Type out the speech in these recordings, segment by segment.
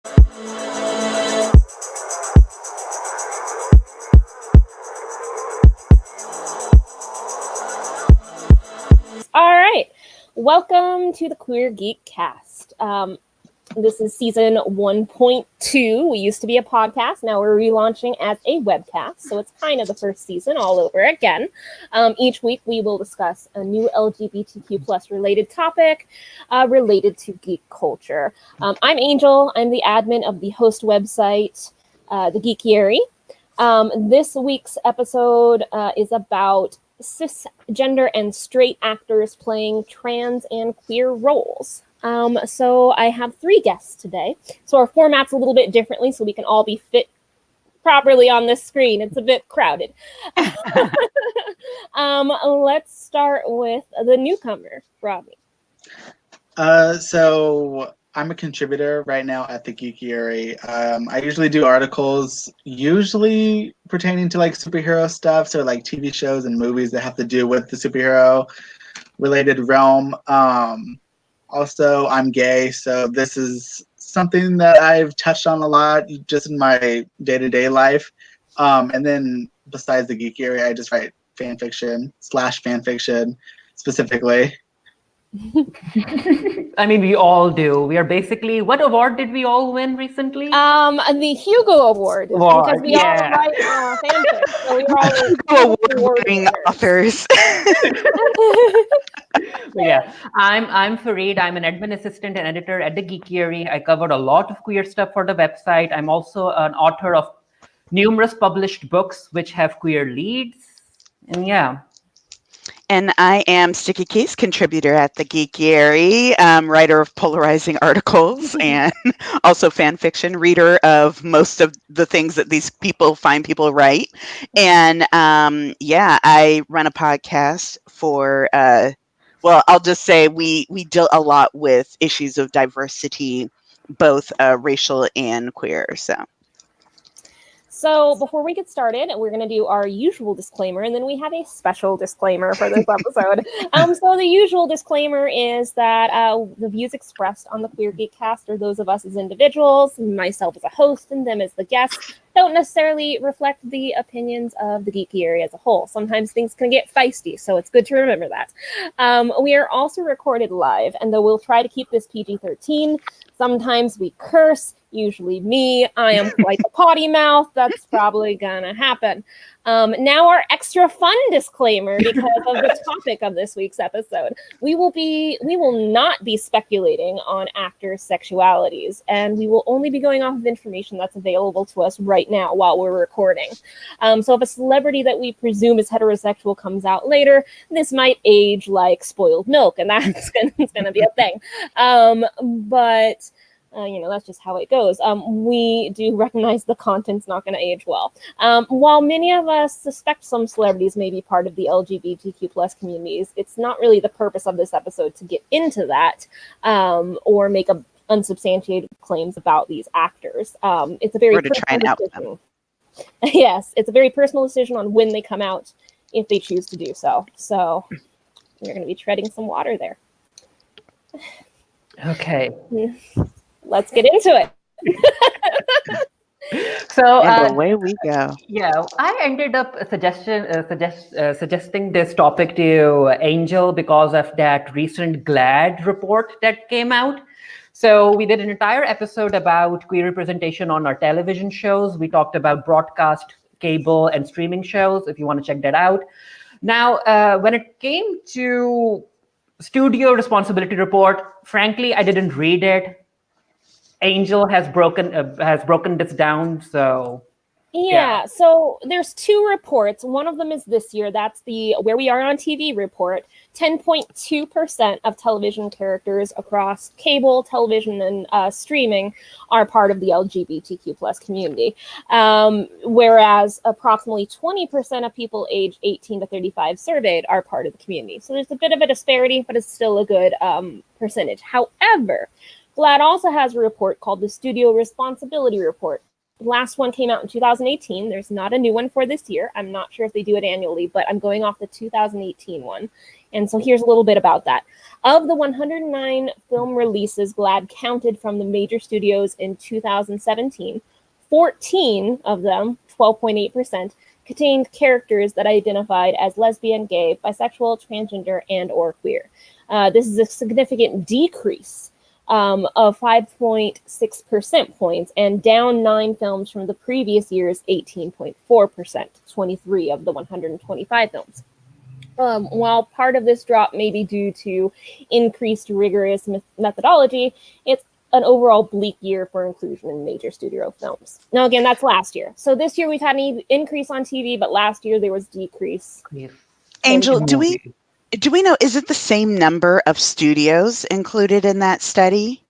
All right. Welcome to the Queer Geek Cast. This is season 1.2. We used to be a podcast. Now we're relaunching as a webcast. So it's kind of the first season all over again. Each week we will discuss a new LGBTQ plus related topic related to geek culture. I'm Angel. I'm the admin of the host website, The Geekiary. This week's episode is about cisgender and straight actors playing trans and queer roles. So I have 3 guests today. So our format's a little bit differently so we can all be fit properly on this screen. It's a bit crowded. Let's start with the newcomer, Rodney. So I'm a contributor right now at the Geekiary. I usually do articles, usually pertaining to like superhero stuff, so like TV shows and movies that have to do with the superhero related realm. Also, I'm gay, so this is something that I've touched on a lot just in my day-to-day life. And then besides the Geekiary, I just write fan fiction specifically. I mean, we all do. We are basically, what award did we all win recently? The Hugo Award. Because we all write fanfic. So we were all award-winning authors. Yeah, I'm Farid. I'm an admin assistant and editor at the Geekiary. I covered a lot of queer stuff for the website. I'm also an author of numerous published books which have queer leads. And yeah. And I am StickyKeys, contributor at the Geekiary, writer of polarizing articles and also fan fiction, reader of most of the things that these fine people write. And I run a podcast for, I'll just say we deal a lot with issues of diversity, both racial and queer. So before we get started, we're going to do our usual disclaimer, and then we have a special disclaimer for this episode. So the usual disclaimer is that the views expressed on the Queer Geek Cast are those of us as individuals, myself as a host, and them as the guests, don't necessarily reflect the opinions of the Geekiary as a whole. Sometimes things can get feisty, so it's good to remember that. We are also recorded live, and though we'll try to keep this PG-13, sometimes we curse. Usually me. I am quite the potty mouth. That's probably gonna happen. Now our extra fun disclaimer because of the topic of this week's episode. We will not be speculating on actors' sexualities, and we will only be going off of information that's available to us right now while we're recording. So if a celebrity that we presume is heterosexual comes out later, this might age like spoiled milk, and that's gonna be a thing. But that's just how it goes. We do recognize the content's not going to age well. While many of us suspect some celebrities may be part of the LGBTQ plus communities, it's not really the purpose of this episode to get into that or make unsubstantiated claims about these actors. It's a very personal decision. Yes, it's a very personal decision on when they come out, if they choose to do so. So you're going to be treading some water there. Okay. Let's get into it. So away we go. Yeah, I ended up suggesting this topic to Angel because of that recent GLAAD report that came out. So we did an entire episode about queer representation on our television shows. We talked about broadcast, cable, and streaming shows, if you want to check that out. Now, when it came to studio responsibility report, frankly, I didn't read it. Angel has broken this down, so yeah. So there's 2 reports. One of them is this year. That's the Where We Are on TV report. 10.2% of television characters across cable, television, and streaming are part of the LGBTQ plus community, whereas approximately 20% of people aged 18 to 35 surveyed are part of the community. So there's a bit of a disparity, but it's still a good percentage. However, GLAAD also has a report called the Studio Responsibility Report. last one came out in 2018. There's not a new one for this year. I'm not sure if they do it annually, but I'm going off the 2018 one. And so here's a little bit about that. Of the 109 film releases GLAAD counted from the major studios in 2017, 14 of them, 12.8%, contained characters that identified as lesbian, gay, bisexual, transgender, and or queer. This is a significant decrease of 5.6% points and down 9 films from the previous year's 18.4%, 23 of the 125 films. While part of this drop may be due to increased rigorous methodology, it's an overall bleak year for inclusion in major studio films. Now, again, that's last year. So this year we've had an increase on TV, but last year there was decrease. Angel, do we know, is it the same number of studios included in that study?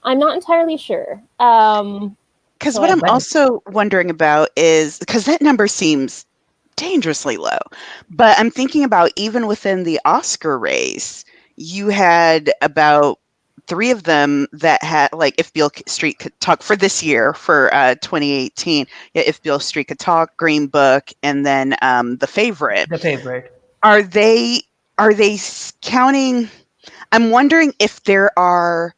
I'm not entirely sure. Because what I'm also wondering about is, because that number seems dangerously low, but I'm thinking about even within the Oscar race, you had about 3 of them that had, like, If Beale Street Could Talk for this year, for 2018. Yeah, If Beale Street Could Talk, Green Book, and then The Favorite. The Favorite. Are they counting? I'm wondering if there are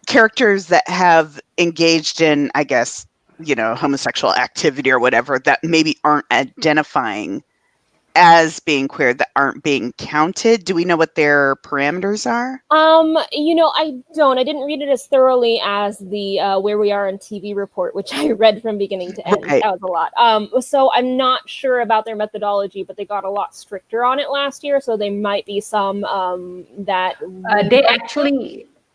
characters that have engaged in, I guess, homosexual activity or whatever, that maybe aren't identifying as being queer, that aren't being counted. Do we know what their parameters are? I don't. I didn't read it as thoroughly as the Where We Are on TV report, which I read from beginning to end. Right. That was a lot. So I'm not sure about their methodology, but they got a lot stricter on it last year. So they might be some that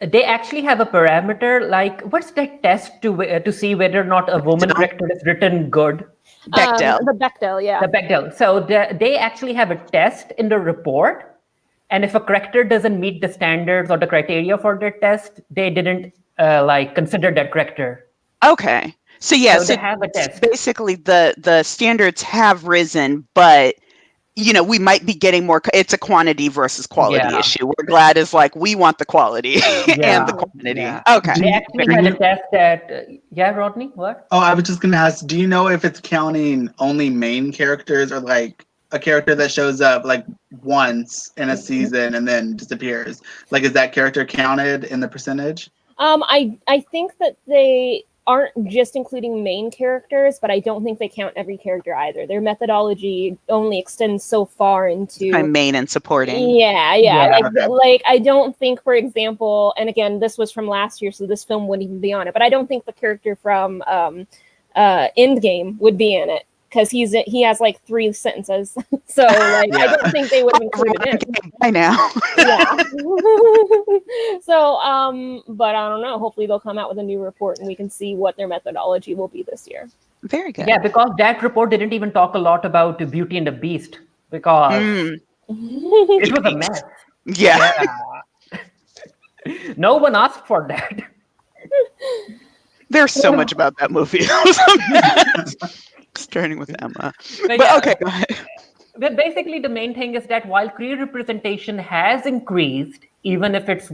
they actually have a parameter, like, what's that test to see whether or not a woman character is written good? Bechdel. The Bechdel, yeah. The Bechdel. So they actually have a test in the report, and if a character doesn't meet the standards or the criteria for their test, they didn't consider that character. Okay. So yeah, so they have a test. Basically the standards have risen, but we might be getting more. It's a quantity versus quality issue. Where GLAAD is like, we want the quality and the quantity. Yeah. Okay. They actually had a test that. Rodney, what? Oh, I was just gonna ask. Do you know if it's counting only main characters or like a character that shows up like once in a season and then disappears? Like, is that character counted in the percentage? I think that they aren't just including main characters, but I don't think they count every character either. Their methodology only extends so far into main and supporting. Yeah. Like I don't think, for example, and again, this was from last year, so this film wouldn't even be on it, but I don't think the character from Endgame would be in it, because he has like 3 sentences. So I don't think they would have included him. I know. Yeah. So, but I don't know. Hopefully they'll come out with a new report and we can see what their methodology will be this year. Very good. Yeah, because that report didn't even talk a lot about Beauty and the Beast, because it was a mess. Yeah. No one asked for that. There's so much about that movie. It was a mess. Starting with Emma. But okay, go ahead. But basically, the main thing is that while queer representation has increased, even if it's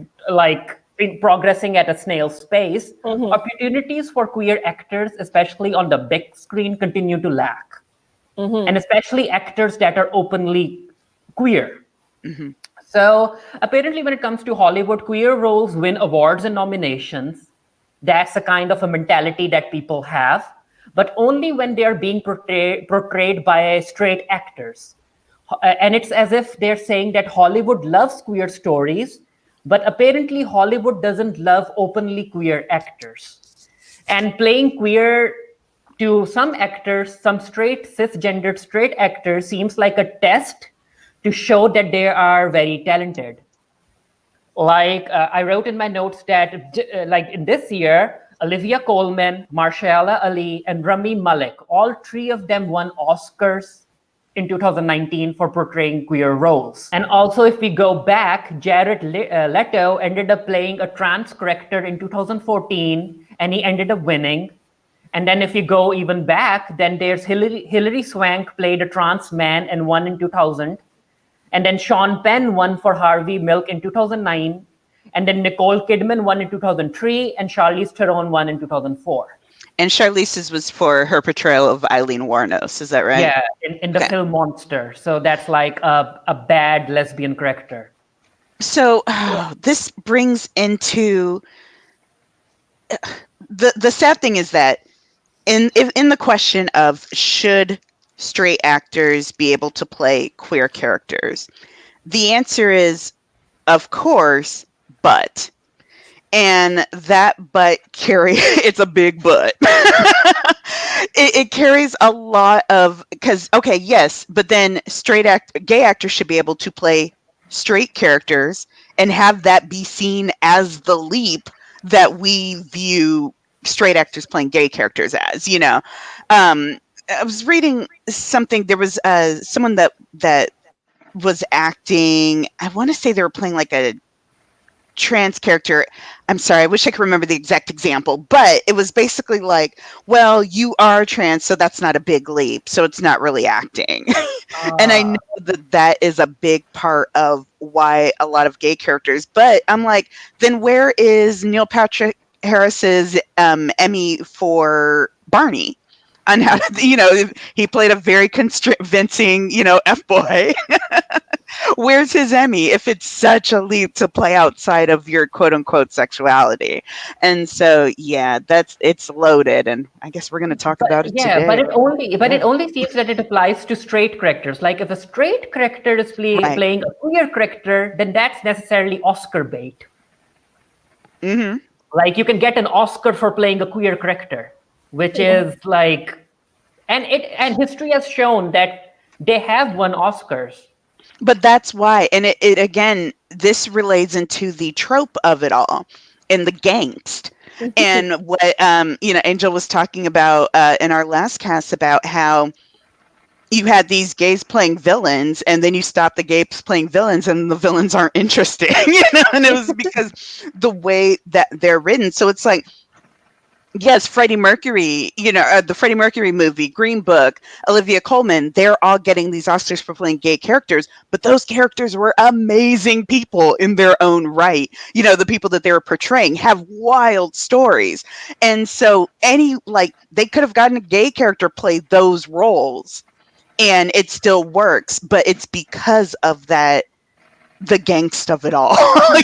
progressing at a snail's pace, opportunities for queer actors, especially on the big screen, continue to lack. And especially actors that are openly queer. So apparently, when it comes to Hollywood, queer roles win awards and nominations. That's a kind of a mentality that people have, but only when they are being portrayed by straight actors. And it's as if they're saying that Hollywood loves queer stories, but apparently Hollywood doesn't love openly queer actors. And playing queer to some actors, some cisgendered straight actors, seems like a test to show that they are very talented. I wrote in my notes that in this year, Olivia Colman, Mahershala Ali, and Rami Malek, all 3 of them won Oscars in 2019 for portraying queer roles. And also, if we go back, Jared Leto ended up playing a trans character in 2014, and he ended up winning. And then if you go even back, then there's Hilary Swank played a trans man and won in 2000. And then Sean Penn won for Harvey Milk in 2009. And then Nicole Kidman won in 2003, and Charlize Theron won in 2004. And Charlize's was for her portrayal of Eileen Warnos. Is that right? Yeah, in the film Monster. So that's like a bad lesbian character. So this brings into the sad thing is that in the question of should straight actors be able to play queer characters, the answer is of course, but. And that but it's a big but. It carries a lot of, because okay, yes, but then gay actors should be able to play straight characters and have that be seen as the leap that we view straight actors playing gay characters as, I was reading something. There was someone that was acting, I want to say they were playing like a trans character. I'm sorry, I wish I could remember the exact example, but it was basically like, well, you are trans, so that's not a big leap, so it's not really acting. And I know that is a big part of why a lot of gay characters, but I'm like, then where is Neil Patrick Harris's Emmy for Barney? On how he played a very convincing, F-boy. Where's his Emmy if it's such a leap to play outside of your quote unquote sexuality? And so, yeah, it's loaded, and I guess we're going to talk about it today. But it only seems that it applies to straight characters. Like if a straight character is playing a queer character, then that's necessarily Oscar bait. Mm-hmm. Like you can get an Oscar for playing a queer character, which is like, and history has shown that they have won Oscars. But that's why, and it again, this relates into the trope of it all, and the gangst, and what Angel was talking about in our last cast about how you had these gays playing villains, and then you stop the gays playing villains, and the villains aren't interesting, and it was because the way that they're written. So it's like, yes, Freddie Mercury, the Freddie Mercury movie, Green Book, Olivia Colman, they're all getting these Oscars for playing gay characters, but those characters were amazing people in their own right. The people that they were portraying have wild stories. And so they could have gotten a gay character play those roles and it still works, but it's because of that, the gangst of it all,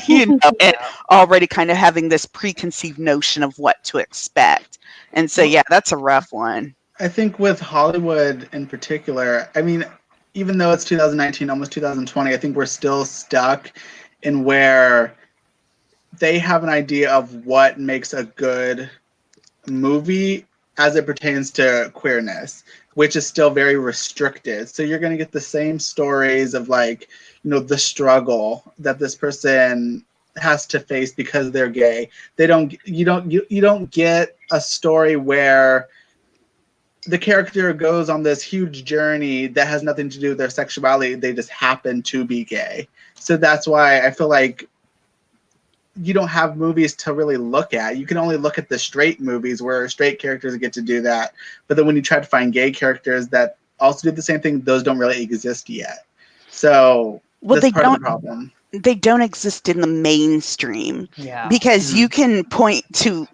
and already kind of having this preconceived notion of what to expect. And so, yeah, that's a rough one. I think with Hollywood in particular, I mean, even though it's 2019, almost 2020, I think we're still stuck in where they have an idea of what makes a good movie as it pertains to queerness, which is still very restricted. So you're going to get the same stories of the struggle that this person has to face because they're gay. You don't get a story where the character goes on this huge journey that has nothing to do with their sexuality. They just happen to be gay. So that's why I feel like you don't have movies to really look at. You can only look at the straight movies where straight characters get to do that. But then when you try to find gay characters that also do the same thing, those don't really exist yet. So that's part of the problem. They don't exist in the mainstream. Yeah. Because you can point to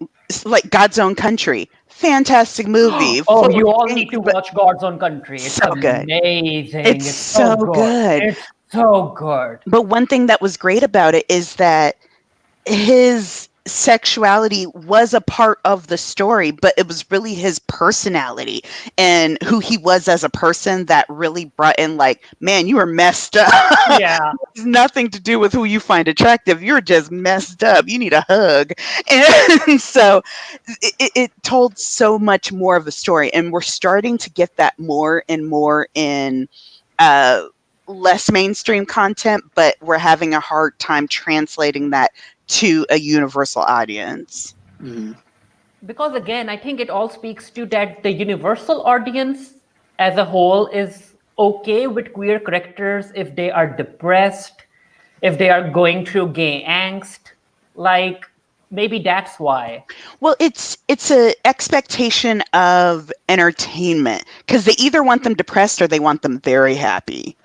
like God's Own Country. Fantastic movie. Oh, you all need to watch God's Own Country. It's so amazing. It's so good. It's so good. But one thing that was great about it is that his sexuality was a part of the story, but it was really his personality and who he was as a person that really brought in man, you were messed up. Yeah. It's nothing to do with who you find attractive. You're just messed up. You need a hug. And so it told so much more of a story. And we're starting to get that more and more in less mainstream content, but we're having a hard time translating that to a universal audience. Mm-hmm. Because again, I think it all speaks to that the universal audience as a whole is okay with queer characters if they are depressed, if they are going through gay angst. Maybe that's why. Well, it's a expectation of entertainment because they either want them depressed or they want them very happy.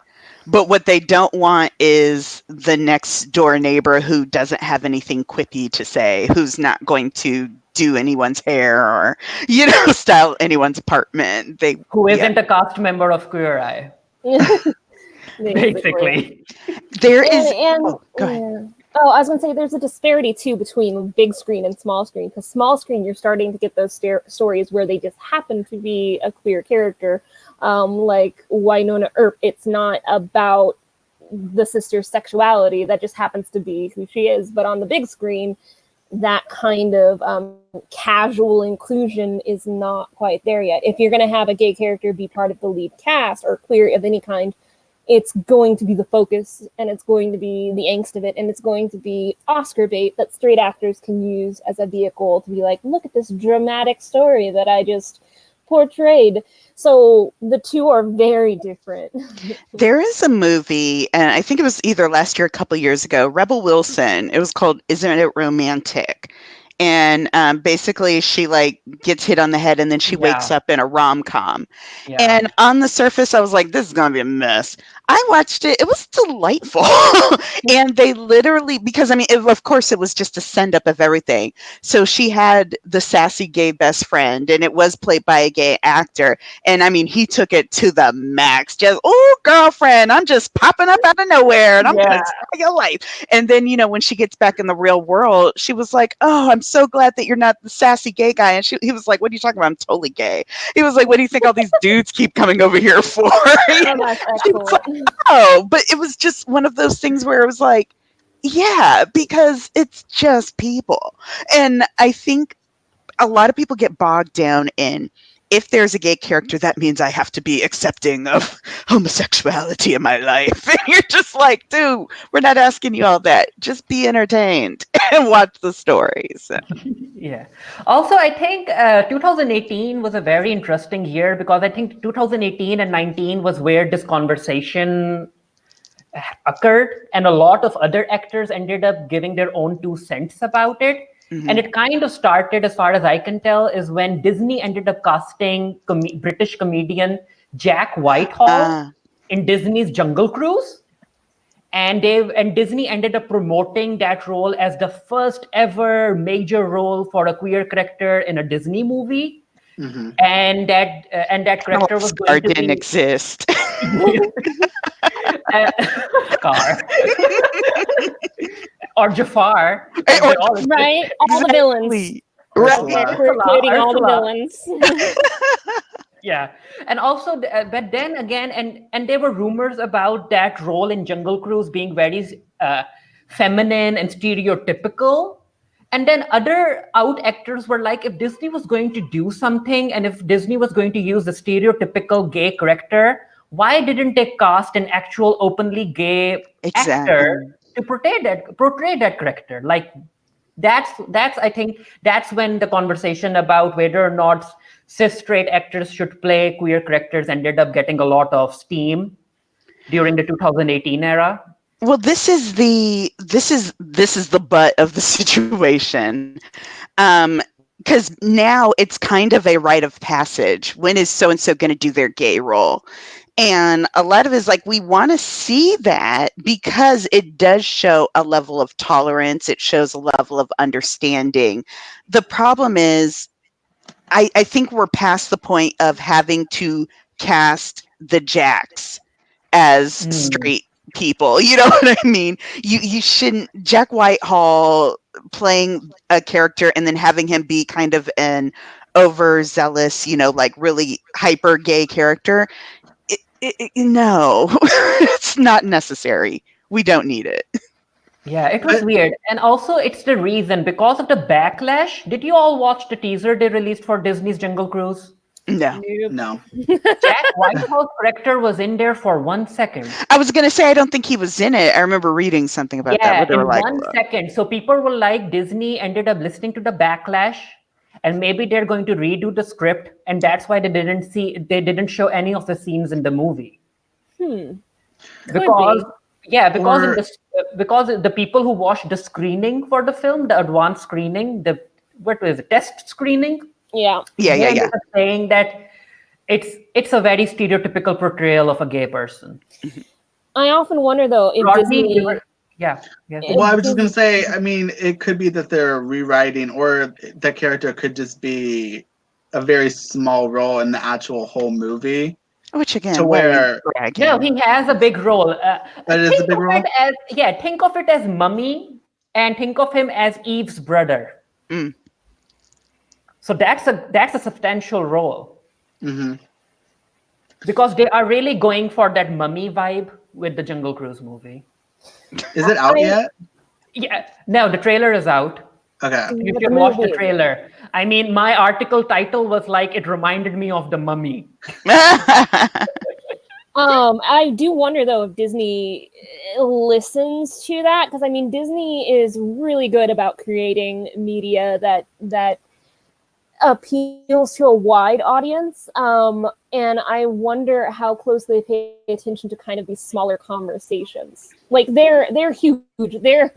But what they don't want is the next door neighbor who doesn't have anything quippy to say, who's not going to do anyone's hair or, style anyone's apartment. Who isn't a cast member of Queer Eye, basically. There is. Go ahead. Yeah. Oh, I was going to say there's a disparity too between big screen and small screen, because small screen you're starting to get those stories where they just happen to be a queer character, like Winona Earp. It's not about the sister's sexuality, that just happens to be who she is. But on the big screen, that kind of casual inclusion is not quite there yet. If you're going to have a gay character be part of the lead cast or queer of any kind, it's going to be the focus, and it's going to be the angst of it, and it's going to be Oscar bait that straight actors can use as a vehicle to be like, look at this dramatic story that I just portrayed. So the two are very different. There is a movie, and I think it was either last year or a couple years ago, Rebel Wilson. It was called Isn't It Romantic? And basically she gets hit on the head and then she wakes up in a rom-com. Yeah. And on the surface, I was like, this is going to be a mess. I watched it. It was delightful. And they literally, because of course it was just a send up of everything. So she had the sassy gay best friend, and it was played by a gay actor. And he took it to the max. Just, oh, girlfriend, I'm just popping up out of nowhere and I'm going to try your life. And then, when she gets back in the real world, she was like, oh, I'm so glad that you're not the sassy gay guy. And he was like, what are you talking about? I'm totally gay. He was like, what do you think all these dudes keep coming over here for? Oh, but it was just one of those things where it was like, yeah, because it's just people. And I think a lot of people get bogged down in, if there's a gay character, that means I have to be accepting of homosexuality in my life. And you're just like, dude, we're not asking you all that. Just be entertained and watch the stories. Yeah. Also, I think 2018 was a very interesting year, because I think 2018 and 19 was where this conversation occurred, and a lot of other actors ended up giving their own 2 cents about it. Mm-hmm. And it kind of started, as far as I can tell, is when Disney ended up casting British comedian Jack Whitehall in Disney's Jungle Cruise. And Disney ended up promoting that role as the first ever major role for a queer character in a Disney movie. Mm-hmm. And that character was going to didn't exist. Scar. Or Jafar. All the villains. Right. We're including all the villains. Yeah. And also, but then again, and there were rumors about that role in Jungle Cruise being very feminine and stereotypical. And then other out actors were like, if Disney was going to do something, and if Disney was going to use the stereotypical gay character, why didn't they cast an actual openly gay actor to portray that character? Like, that's I think that's when the conversation about whether or not cis straight actors should play queer characters ended up getting a lot of steam during the 2018 era. Well, this is the butt of the situation, because now it's kind of a rite of passage. When is so and so going to do their gay role? And a lot of it is like, we want to see that because it does show a level of tolerance. It shows a level of understanding. The problem is, I think we're past the point of having to cast the Jacks as straight people. You know what I mean? You shouldn't. Jack Whitehall playing a character and then having him be kind of an overzealous, really hyper gay character. No, it's not necessary. We don't need it. Yeah, it was weird. And also, it's the reason, because of the backlash. Did you all watch the teaser they released for Disney's Jungle Cruise? No. No. Jack Whitehall's character was in there for 1 second. I was going to say, I don't think he was in it. I remember reading something about that. Yeah, in 1 second. So people were like, Disney ended up listening to the backlash, and maybe they're going to redo the script, and that's why they didn't show any of the scenes in the movie. Because the people who watched the screening for the film, the advanced screening, the test screening? Yeah. Saying that it's a very stereotypical portrayal of a gay person. I often wonder though if Rodney, Disney. yeah. Well, I was just gonna say, I mean, it could be that they're rewriting, or that character could just be a very small role in the actual whole movie, Which again, to why are we where bragging? No, he has a big role. That is a Think big of role? it as think of it as Mummy, and think of him as Eve's brother. Mm. So that's a substantial role hmm because they are really going for that Mummy vibe with the Jungle Cruise movie. Is it out yet? Yeah, no, the trailer is out. Okay. You The should watch the movie. trailer. I mean, my article title was like, it reminded me of the Mummy. I do wonder though if Disney listens to that, because I mean Disney is really good about creating media that appeals to a wide audience. And I wonder how closely they pay attention to kind of these smaller conversations. Like they're huge. They're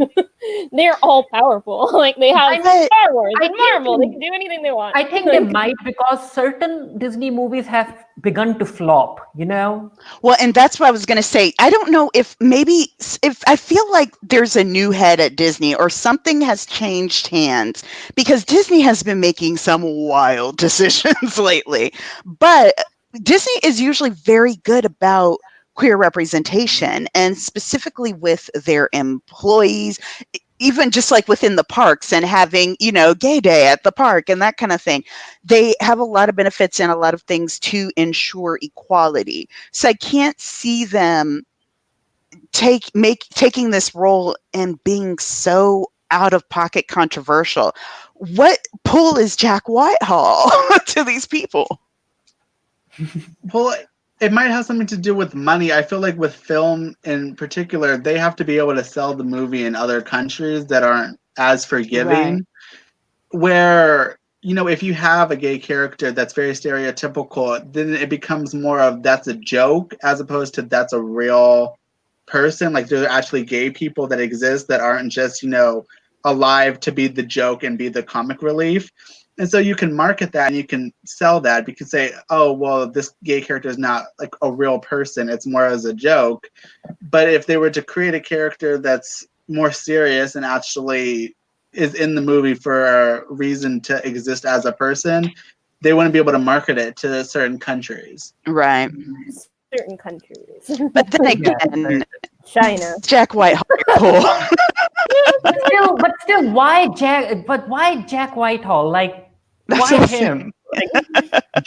they're all powerful. Like they have Star Wars and Marvel. They can do anything they want. I think they might, because certain Disney movies have begun to flop, you know? Well, and that's what I was going to say. I don't know if I feel like there's a new head at Disney or something has changed hands, because Disney has been making some wild decisions lately. But Disney is usually very good about queer representation, and specifically with their employees, even just like within the parks and having, gay day at the park and that kind of thing. They have a lot of benefits and a lot of things to ensure equality. So I can't see them taking this role and being so out of pocket controversial. What pull is Jack Whitehall to these people? Well, it might have something to do with money. I feel like with film in particular, they have to be able to sell the movie in other countries that aren't as forgiving. Right. Where, if you have a gay character that's very stereotypical, then it becomes more of that's a joke as opposed to that's a real person. Like there are actually gay people that exist that aren't just, alive to be the joke and be the comic relief. And so you can market that and you can sell that. You can say, oh, well, this gay character is not like a real person. It's more as a joke. But if they were to create a character that's more serious and actually is in the movie for a reason to exist as a person, they wouldn't be able to market it to certain countries. Right. Certain countries. But then again, China. Jack Whitehall. Cool. but still, why Jack Whitehall? Like, That's why what I'm him? Like,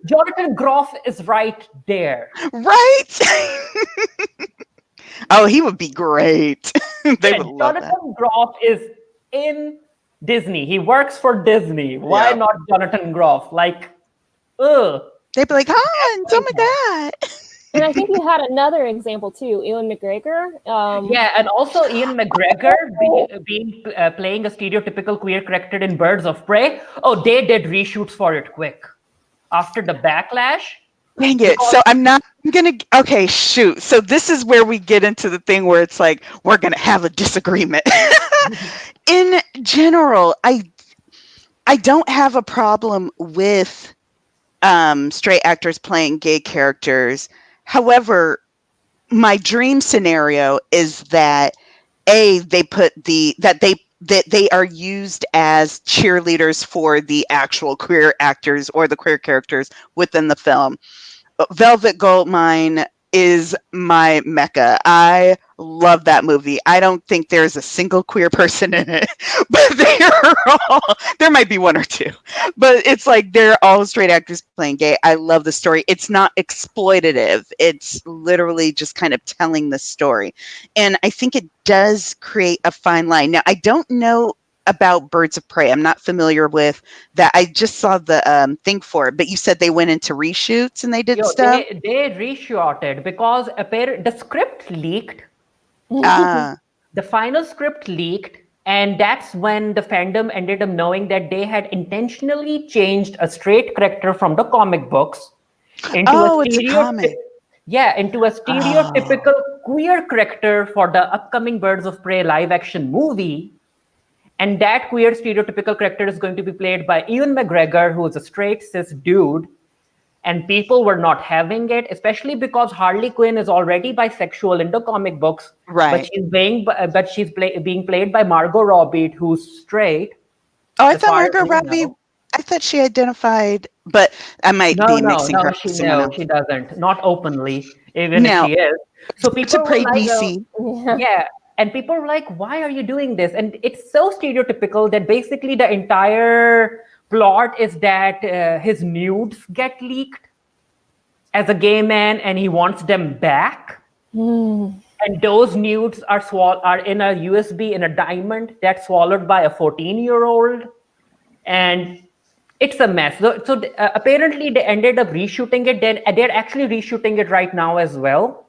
Jonathan Groff is right there. Right? Oh, he would be great. They would love that. Jonathan Groff is in Disney. He works for Disney. Why not Jonathan Groff? Like, ugh. They'd be like, Hans, oh my God. And I think you had another example too, Ewan McGregor. And also Ian McGregor playing a stereotypical queer character in Birds of Prey. Oh, they did reshoots for it quick. After the backlash. Dang it. So okay, shoot. So this is where we get into the thing where it's like, we're going to have a disagreement. In general, I don't have a problem with straight actors playing gay characters. However, my dream scenario is that they are used as cheerleaders for the actual queer actors or the queer characters within the film. Velvet Goldmine is my mecca. I love that movie. I don't think there's a single queer person in it, but there might be one or two, but it's like they're all straight actors playing gay. I love the story. It's not exploitative. It's literally just kind of telling the story. And I think it does create a fine line. Now, I don't know about Birds of Prey. I'm not familiar with that. I just saw the thing for it, but you said they went into reshoots and they did stuff? They reshot it because the script leaked. Ah. The final script leaked, and that's when the fandom ended up knowing that they had intentionally changed a straight character from the comic books into it's a comic. into a stereotypical queer character for the upcoming Birds of Prey live action movie. And that queer stereotypical character is going to be played by Ewan McGregor, who is a straight cis dude. and people were not having it, especially because Harley Quinn is already bisexual in the comic books, Right. but she's being played by Margot Robbie, who's straight. Oh, I as thought far as Margot we Robbie. know. I thought she identified, but I might be mixing her with someone else. She doesn't. Not openly, even if Now, she is. So to people were pray like, DC. yeah, and people were like, why are you doing this? And it's so stereotypical that basically the entire plot is that his nudes get leaked as a gay man, and he wants them back. And those nudes are in a USB in a diamond that's swallowed by a 14-year-old, and it's a mess. So apparently they ended up reshooting it. They're actually reshooting it right now as well.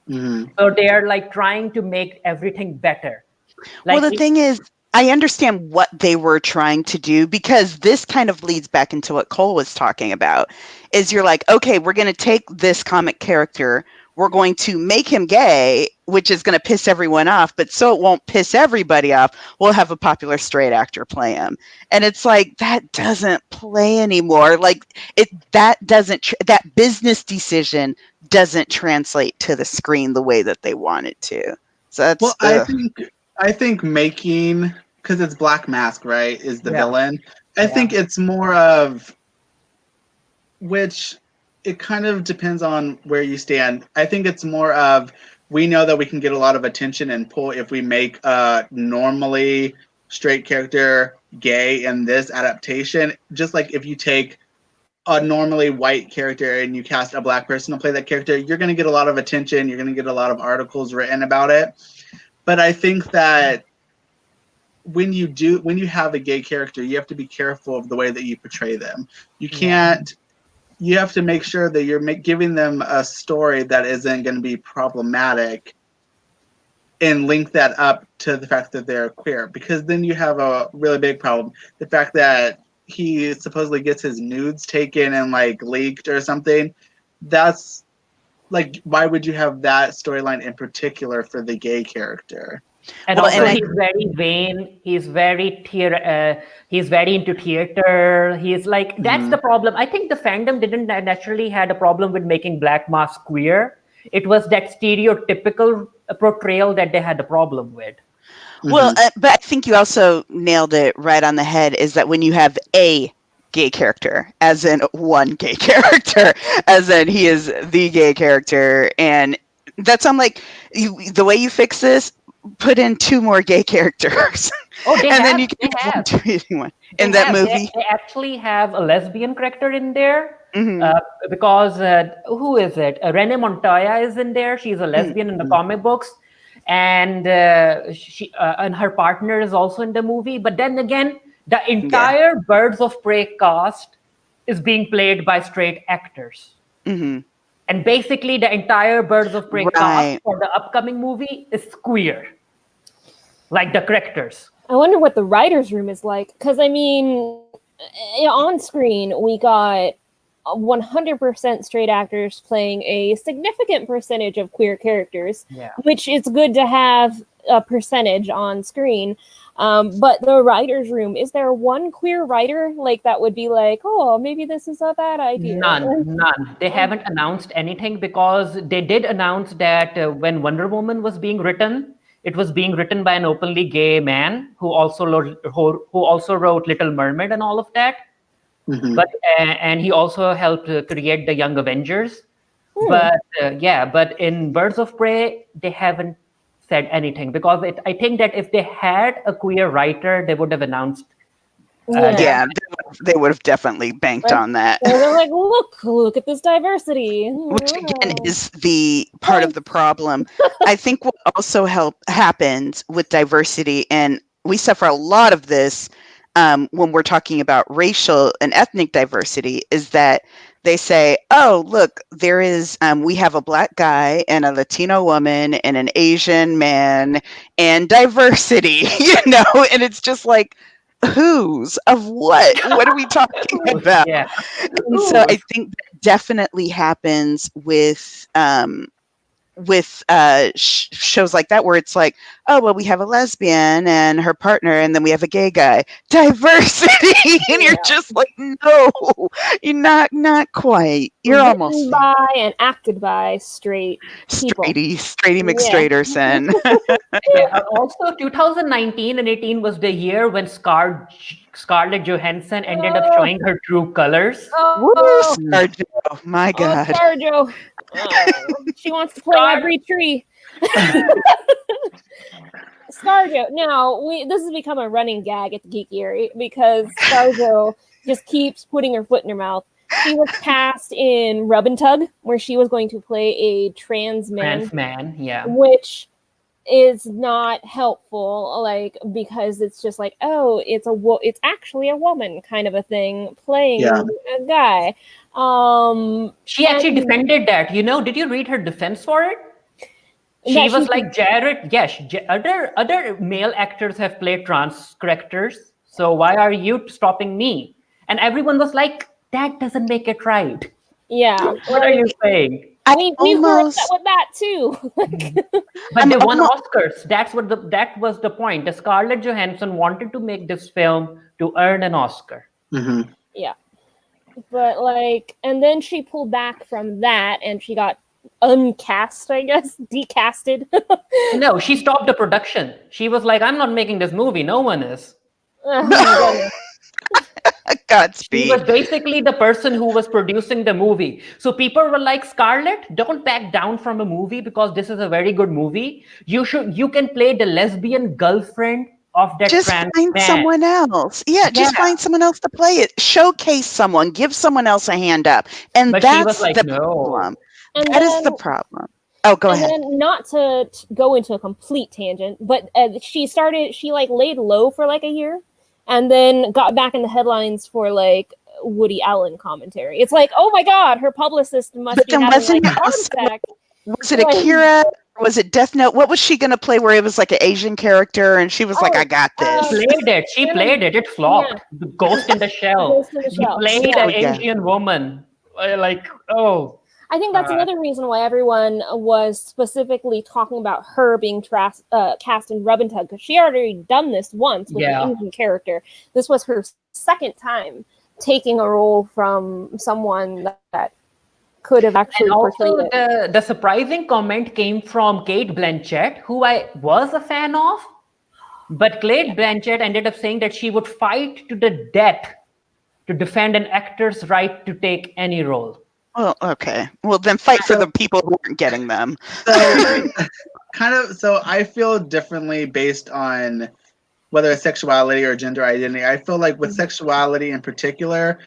So they're like trying to make everything better. Well, the thing is, I understand what they were trying to do, because this kind of leads back into what Cole was talking about. Is you're like, okay, we're going to take this comic character, we're going to make him gay, which is going to piss everyone off, but so it won't piss everybody off, we'll have a popular straight actor play him. And it's like, that doesn't play anymore. Like that business decision doesn't translate to the screen the way that they want it to. So that's I think making, because it's Black Mask, right, is the villain. I think it's more of, which it kind of depends on where you stand. I think it's more of, we know that we can get a lot of attention and pull if we make a normally straight character gay in this adaptation. Just like if you take a normally white character and you cast a black person to play that character, you're going to get a lot of attention. You're going to get a lot of articles written about it. But I think that when you have a gay character, you have to be careful of the way that you portray them. You can't. You have to make sure that you're giving them a story that isn't going to be problematic, and link that up to the fact that they're queer, because then you have a really big problem. The fact that he supposedly gets his nudes taken and like leaked or something, that's like, why would you have that storyline in particular for the gay character? And he's very vain. He's very into theater. He's like, that's the problem. I think the fandom didn't naturally had a problem with making Black Mask queer. It was that stereotypical portrayal that they had a problem with. Well, but I think you also nailed it right on the head, is that when you have a gay character, as in one gay character, as in he is the gay character, and that's, I'm like, the way you fix this, put in 2 more gay characters. Oh, then you can have one in that movie. They actually have a lesbian character in there, because who is it? Renee Montoya is in there. She's a lesbian in the comic books, and she and her partner is also in the movie. But then again, the entire Birds of Prey cast is being played by straight actors. And basically, the entire Birds of Prey cast for the upcoming movie is queer, like the characters. I wonder what the writer's room is like, because I mean, on screen we got 100% straight actors playing a significant percentage of queer characters, which is good to have a percentage on screen. But the writer's room, is there one queer writer like that would be like, oh, maybe this is a bad idea? None. They haven't announced anything, because they did announce that when Wonder Woman was being written, it was being written by an openly gay man who also wrote Little Mermaid and all of that. But and he also helped create the Young Avengers. But in Birds of Prey, they haven't said anything, because I think that if they had a queer writer, they would have announced. They would have definitely banked on that. They're like, look at this diversity. Which again is the part of the problem. I think what also happens with diversity, and we suffer a lot of this when we're talking about racial and ethnic diversity, is that they say, oh, look, there is, we have a black guy and a Latino woman and an Asian man and diversity, and it's just like, whose of what? What are we talking about? And so I think that definitely happens with with shows like that where it's like, oh well, we have a lesbian and her partner, and then we have a gay guy. Diversity, and you're just like, no, you're not quite. You're Written almost by and acted by straight people. Straighty McStraighterson. Also, 2019 and 18 was the year when Scarlett Johansson ended up showing her true colors. Woo, ScarJo, my God. ScarJo. She wants to play every tree. ScarJo. Now, this has become a running gag at the Geek Eerie because ScarJo just keeps putting her foot in her mouth. She was cast in Rub and Tug, where she was going to play a trans man, yeah. Which is not helpful, like, because it's just like, oh, it's actually a woman kind of a thing playing a guy. She actually defended that. Did you read her defense for it? She was like, Jared, yes, other male actors have played trans characters, so why are you stopping me? And everyone was like, that doesn't make it right. Yeah. What are you saying? We were upset with that too. But they won Oscars. That was the point. The Scarlett Johansson wanted to make this film to earn an Oscar. Mm-hmm. Yeah. But and then she pulled back from that and she got uncast, I guess, decasted. No, she stopped the production. She was like, I'm not making this movie. No one is. Godspeed. She was basically the person who was producing the movie. So people were like, Scarlett, don't back down from a movie because this is a very good movie. You can play the lesbian girlfriend of that just trans find man. someone else. Yeah, just find someone else to play it. Showcase someone. Give someone else a hand up. And but that's she was like, the no. problem. And that is the problem. Oh, go ahead. And not to go into a complete tangent, but she laid low for like a year and then got back in the headlines for like Woody Allen commentary. It's like, oh my God, her publicist must be having like a heart attack. Was it Akira? Was it Death Note? What was she going to play where it was like an Asian character and she was like, I got this? She played it. It flopped. Yeah. The Ghost in the Shell. She played an Asian woman. I think that's another reason why everyone was specifically talking about her being cast in Rub and Tug, because she already done this once with an Asian character. This was her second time taking a role from someone that could have actually portrayed it. The surprising comment came from Cate Blanchett, who I was a fan of, but Cate Blanchett ended up saying that she would fight to the death to defend an actor's right to take any role. Well, okay. Well, then fight for the people who aren't getting them. So I feel differently based on whether it's sexuality or gender identity. I feel like with sexuality in particular,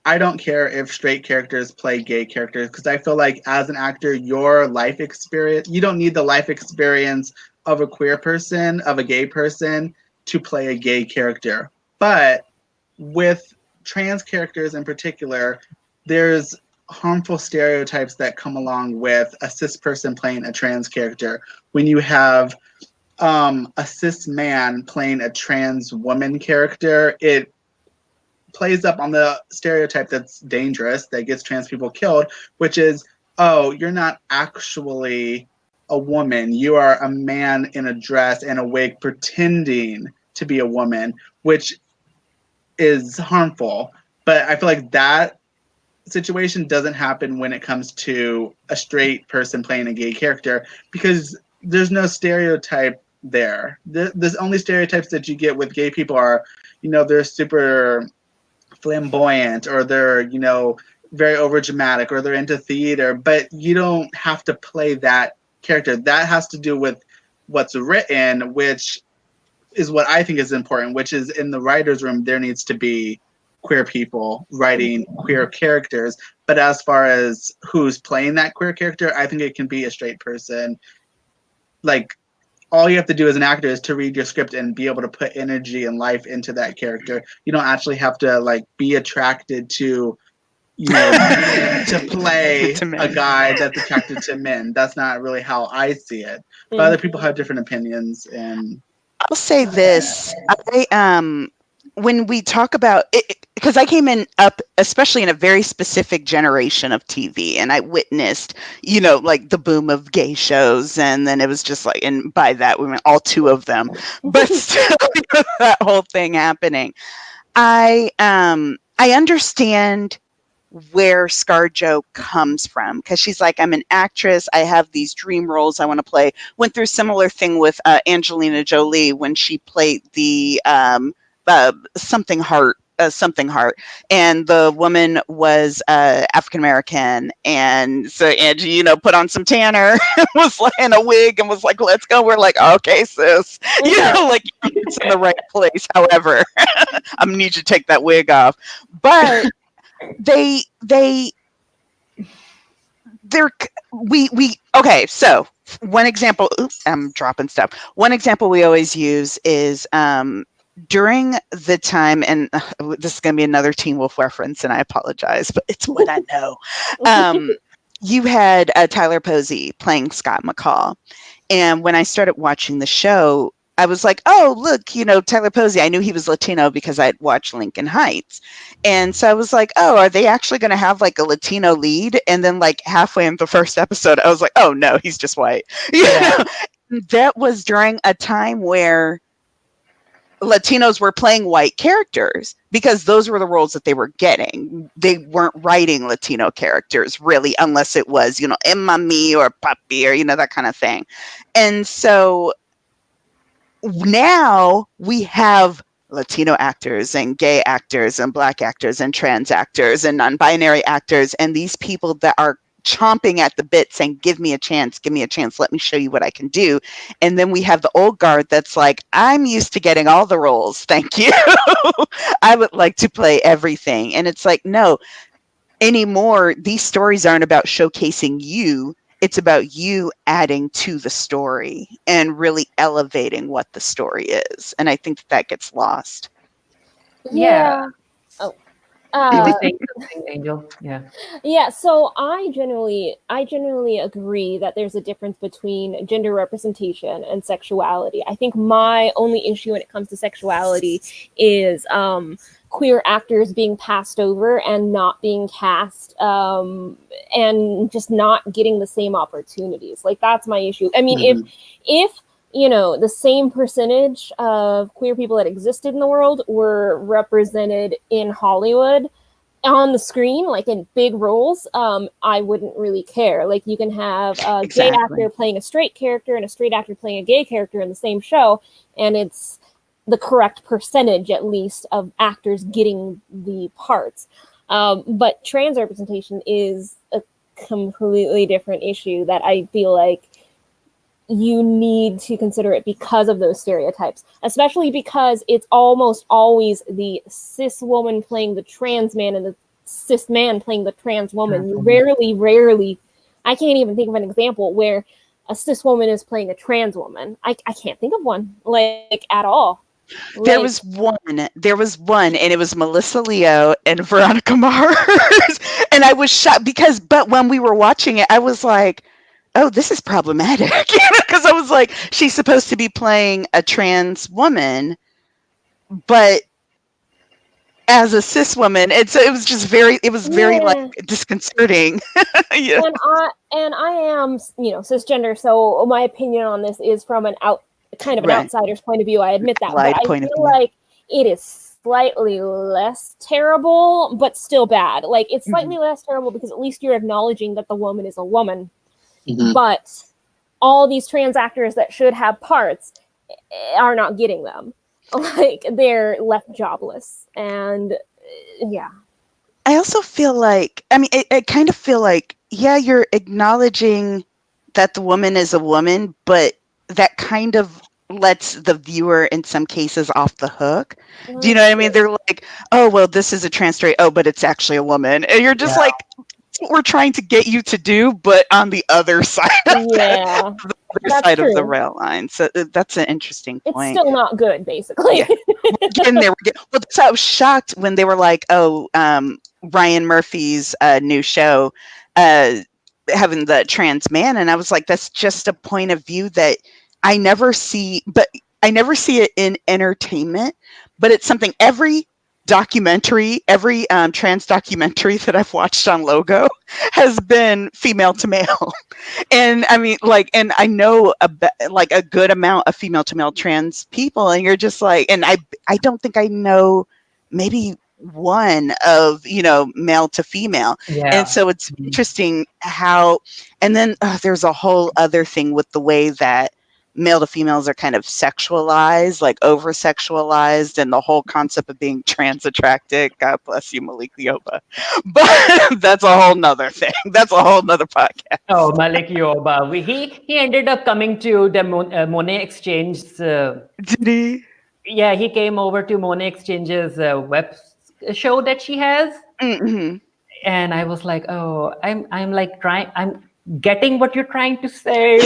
I don't care if straight characters play gay characters, because I feel like as an actor, your life experience, you don't need the life experience of a queer person, of a gay person, to play a gay character. But with trans characters in particular, there's harmful stereotypes that come along with a cis person playing a trans character. When you have a cis man playing a trans woman character, it plays up on the stereotype that's dangerous, that gets trans people killed, which is, oh, you're not actually a woman. You are a man in a dress and a wig pretending to be a woman, which is harmful. But I feel like that situation doesn't happen when it comes to a straight person playing a gay character, because there's no stereotype there. There's only stereotypes that you get with gay people are, they're super flamboyant, or they're, very overdramatic, or they're into theater, but you don't have to play that character. That has to do with what's written, which is what I think is important, which is in the writer's room, there needs to be queer people writing queer characters. But as far as who's playing that queer character, I think it can be a straight person. Like, all you have to do as an actor is to read your script and be able to put energy and life into that character. You don't actually have to be attracted to, to play a guy that's attracted to men. That's not really how I see it. But other people have different opinions. And I'll say this. when we talk about it, because I came up, especially in a very specific generation of TV, and I witnessed, like the boom of gay shows, and then it was just like, and by that we meant all two of them, but still, that whole thing happening. I understand where ScarJo comes from, because she's like, I'm an actress, I have these dream roles I want to play. Went through a similar thing with Angelina Jolie when she played the something heart, and the woman was African American, and so Angie, put on some tanner, was like in a wig, and was like, "Let's go." We're like, "Okay, sis, like it's in the right place." However, I'm gonna need you to take that wig off, but they're okay. So one example, I'm dropping stuff. One example we always use is during the time, and this is going to be another Teen Wolf reference, and I apologize, but it's what I know. You had Tyler Posey playing Scott McCall, and when I started watching the show, I was like, oh, look, Tyler Posey. I knew he was Latino because I'd watched Lincoln Heights. And so I was like, oh, are they actually going to have like a Latino lead? And then like halfway in the first episode, I was like, oh, no, he's just white. That was during a time where Latinos were playing white characters because those were the roles that they were getting. They weren't writing Latino characters really, unless it was, Mami or Papi or, that kind of thing. And so now we have Latino actors and gay actors and Black actors and trans actors and non-binary actors, and these people that are chomping at the bit saying, give me a chance, let me show you what I can do. And then we have the old guard that's like, I'm used to getting all the roles, thank you. I would like to play everything. And it's like, no, anymore, these stories aren't about showcasing you. It's about you adding to the story and really elevating what the story is. And I think that gets lost. Yeah. Oh. You were saying something, Angel? Yeah. Yeah, so I generally agree that there's a difference between gender representation and sexuality. I think my only issue when it comes to sexuality is queer actors being passed over and not being cast, and just not getting the same opportunities. Like, that's my issue. I mean, if the same percentage of queer people that existed in the world were represented in Hollywood on the screen, like in big roles, I wouldn't really care. Like, you can have a gay actor playing a straight character and a straight actor playing a gay character in the same show, and it's the correct percentage, at least, of actors getting the parts. But trans representation is a completely different issue that I feel like you need to consider it because of those stereotypes, especially because it's almost always the cis woman playing the trans man and the cis man playing the trans woman. You rarely, I can't even think of an example where a cis woman is playing a trans woman. I can't think of one, like, at all. There was one, and it was Melissa Leo and Veronica Mars. And I was shocked but when we were watching it, I was like, oh, this is problematic, because I was like, she's supposed to be playing a trans woman, but as a cis woman, and so it was just very like disconcerting. Yeah. And I am, cisgender, so my opinion on this is from an outsider's point of view. I admit that, but I feel like it is slightly less terrible, but still bad. Like, it's slightly less terrible because at least you're acknowledging that the woman is a woman. But all these trans actors that should have parts are not getting them. Like, they're left jobless. And yeah. I also feel like, I kind of feel like, yeah, you're acknowledging that the woman is a woman, but that kind of lets the viewer in some cases off the hook. Do you know what I mean? They're like, oh, well, this is a trans story. Oh, but it's actually a woman. And you're just like, what we're trying to get you to do, but on the other side of the rail line. So that's an interesting point. It's still not good, basically. Again, well, that's why I was shocked when they were like, oh, Ryan Murphy's new show having the trans man, and I was like, that's just a point of view that I never see it in entertainment, but it's something every trans documentary that I've watched on Logo has been female to male. And I mean, like, and I know a good amount of female to male trans people, and you're just like, and I don't think I know maybe one of, male to female. And so it's interesting how, and then there's a whole other thing with the way that male to females are kind of sexualized, like over sexualized, and the whole concept of being trans attracted. God bless you, Malik Yoba. But that's a whole nother thing. That's a whole nother podcast. Oh, Malik Yoba. He ended up coming to the Monet Exchange. Did he? Yeah, he came over to Monet Exchange's web show that she has. Mm-hmm. And I was like, oh, I'm getting what you're trying to say.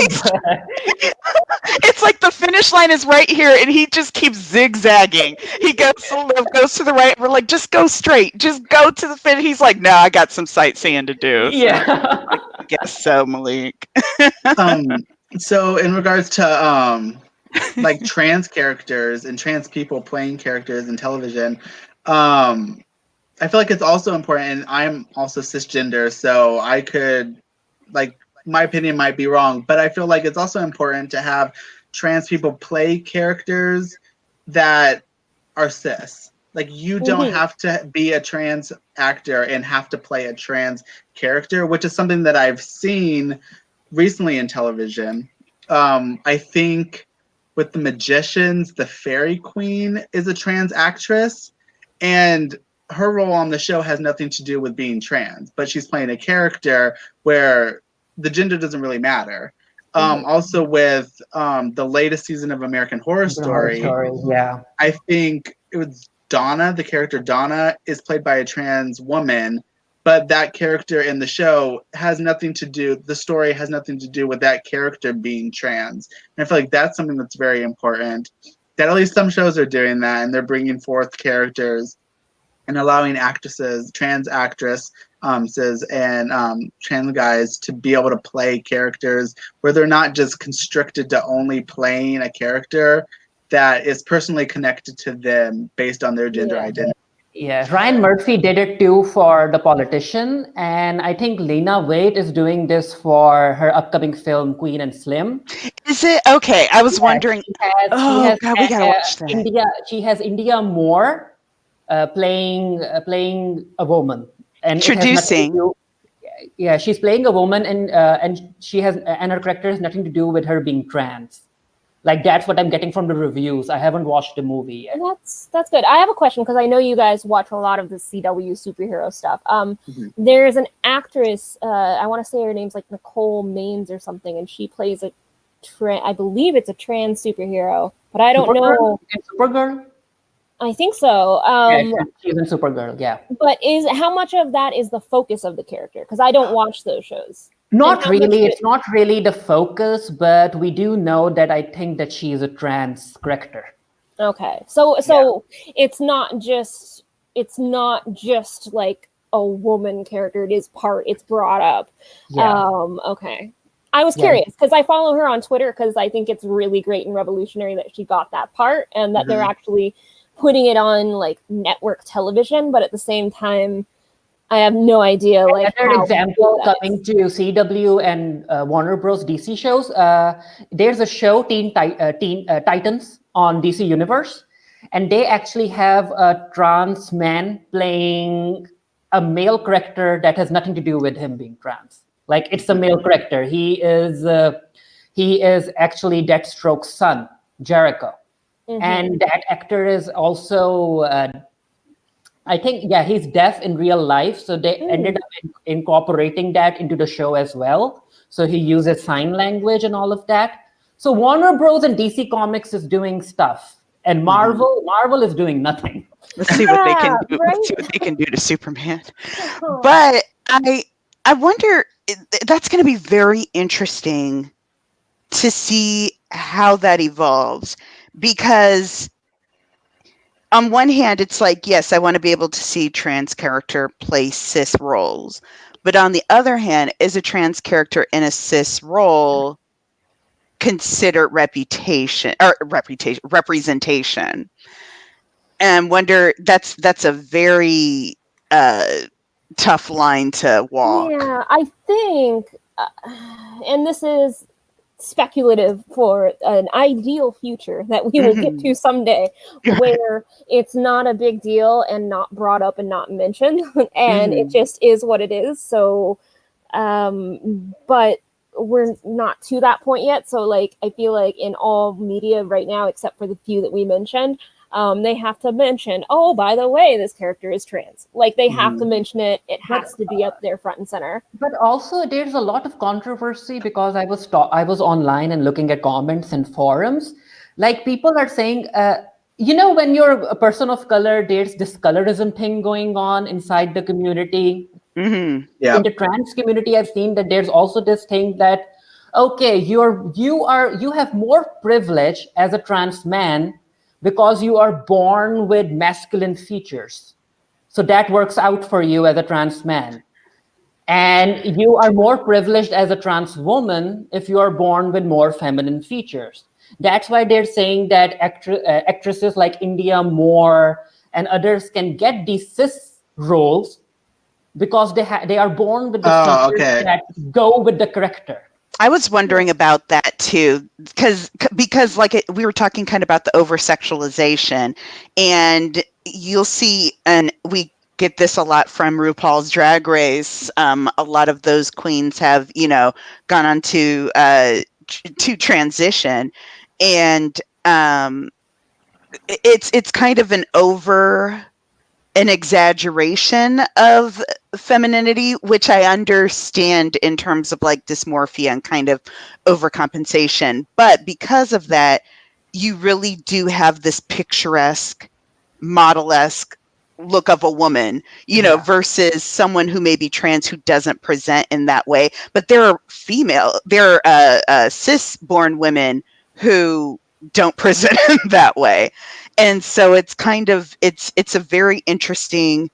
It's like the finish line is right here, and he just keeps zigzagging. He goes to the left, goes to the right. We're like, just go straight. Just go to the finish. He's like, no, I got some sightseeing to do. So, yeah. I guess so, Malik. So in regards to like trans characters and trans people playing characters in television, I feel like it's also important, and I'm also cisgender, so I could, like, my opinion might be wrong, but I feel like it's also important to have trans people play characters that are cis. Like, you don't have to be a trans actor and have to play a trans character, which is something that I've seen recently in television. I think with The Magicians, the Fairy Queen is a trans actress, and her role on the show has nothing to do with being trans, but she's playing a character where the gender doesn't really matter. Also with the latest season of American Horror Story, yeah, I think it was Donna, the character Donna is played by a trans woman, but that character in the show has nothing to do, the story has nothing to do with that character being trans. And I feel like that's something that's very important, that at least some shows are doing that, and they're bringing forth characters and allowing actresses, trans actresses and trans guys to be able to play characters where they're not just constricted to only playing a character that is personally connected to them based on their gender identity. Yeah, Ryan Murphy did it too for The Politician, and I think Lena Waithe is doing this for her upcoming film Queen and Slim. Is it? Okay, I was wondering. God, we gotta watch that. She has India Moore playing a woman, and introducing. Yeah, she's playing a woman, and she has, and her character has nothing to do with her being trans. Like, that's what I'm getting from the reviews. I haven't watched the movie yet. That's good. I have a question, because I know you guys watch a lot of the CW superhero stuff. There's an actress, I want to say her name's like Nicole Maines or something, and she plays I believe it's a trans superhero, but I don't know. Supergirl? I think so. She's in Supergirl, yeah. But how much of that is the focus of the character? Because I don't watch those shows. Not really. It's not really the focus, but we do know that I think that she is a trans character. Okay, so it's not just like a woman character. It's brought up. Yeah. Okay. I was curious because I follow her on Twitter because I think it's really great and revolutionary that she got that part, and that they're actually putting it on like network television, but at the same time, I have no idea. Like, another example coming to CW and Warner Bros. DC shows. There's a show, Teen Titans, on DC Universe, and they actually have a trans man playing a male character that has nothing to do with him being trans. Like, it's a male character. He is actually Deathstroke's son, Jericho. And that actor is also, I think, he's deaf in real life. So they ended up incorporating that into the show as well. So he uses sign language and all of that. So Warner Bros. And DC Comics is doing stuff. And Marvel is doing nothing. Let's see what they can do. Right? Let's see what they can do to Superman. But I wonder, that's going to be very interesting to see how that evolves. Because on one hand, it's like, yes, I want to be able to see trans character play cis roles. But on the other hand, is a trans character in a cis role considered representation? and wonder that's a very tough line to walk. Yeah, I think, and this is speculative for an ideal future that we will get to someday, where it's not a big deal and not brought up and not mentioned, and it just is what it is. So, but we're not to that point yet. So, like, I feel like in all media right now, except for the few that we mentioned, they have to mention, oh, by the way, this character is trans. Like, they have to mention it. It has to be up there front and center. But also, there's a lot of controversy because I was online and looking at comments and forums. Like, people are saying, when you're a person of color, there's this colorism thing going on inside the community. Mm-hmm. Yeah. In the trans community, I've seen that there's also this thing that, okay, you have more privilege as a trans man because you are born with masculine features. So that works out for you as a trans man. And you are more privileged as a trans woman if you are born with more feminine features. That's why they're saying that actresses like India Moore and others can get these cis roles because they are born with the features that go with the character. I was wondering about that too, because like we were talking kind of about the over sexualization, and you'll see, and we get this a lot from RuPaul's Drag Race. A lot of those queens have, gone on to transition, and it's kind of an exaggeration of femininity, which I understand in terms of like dysmorphia and kind of overcompensation. But because of that, you really do have this picturesque, model-esque look of a woman, versus someone who may be trans who doesn't present in that way. But there are cis-born women who don't present in that way. And so it's kind of, it's a very interesting,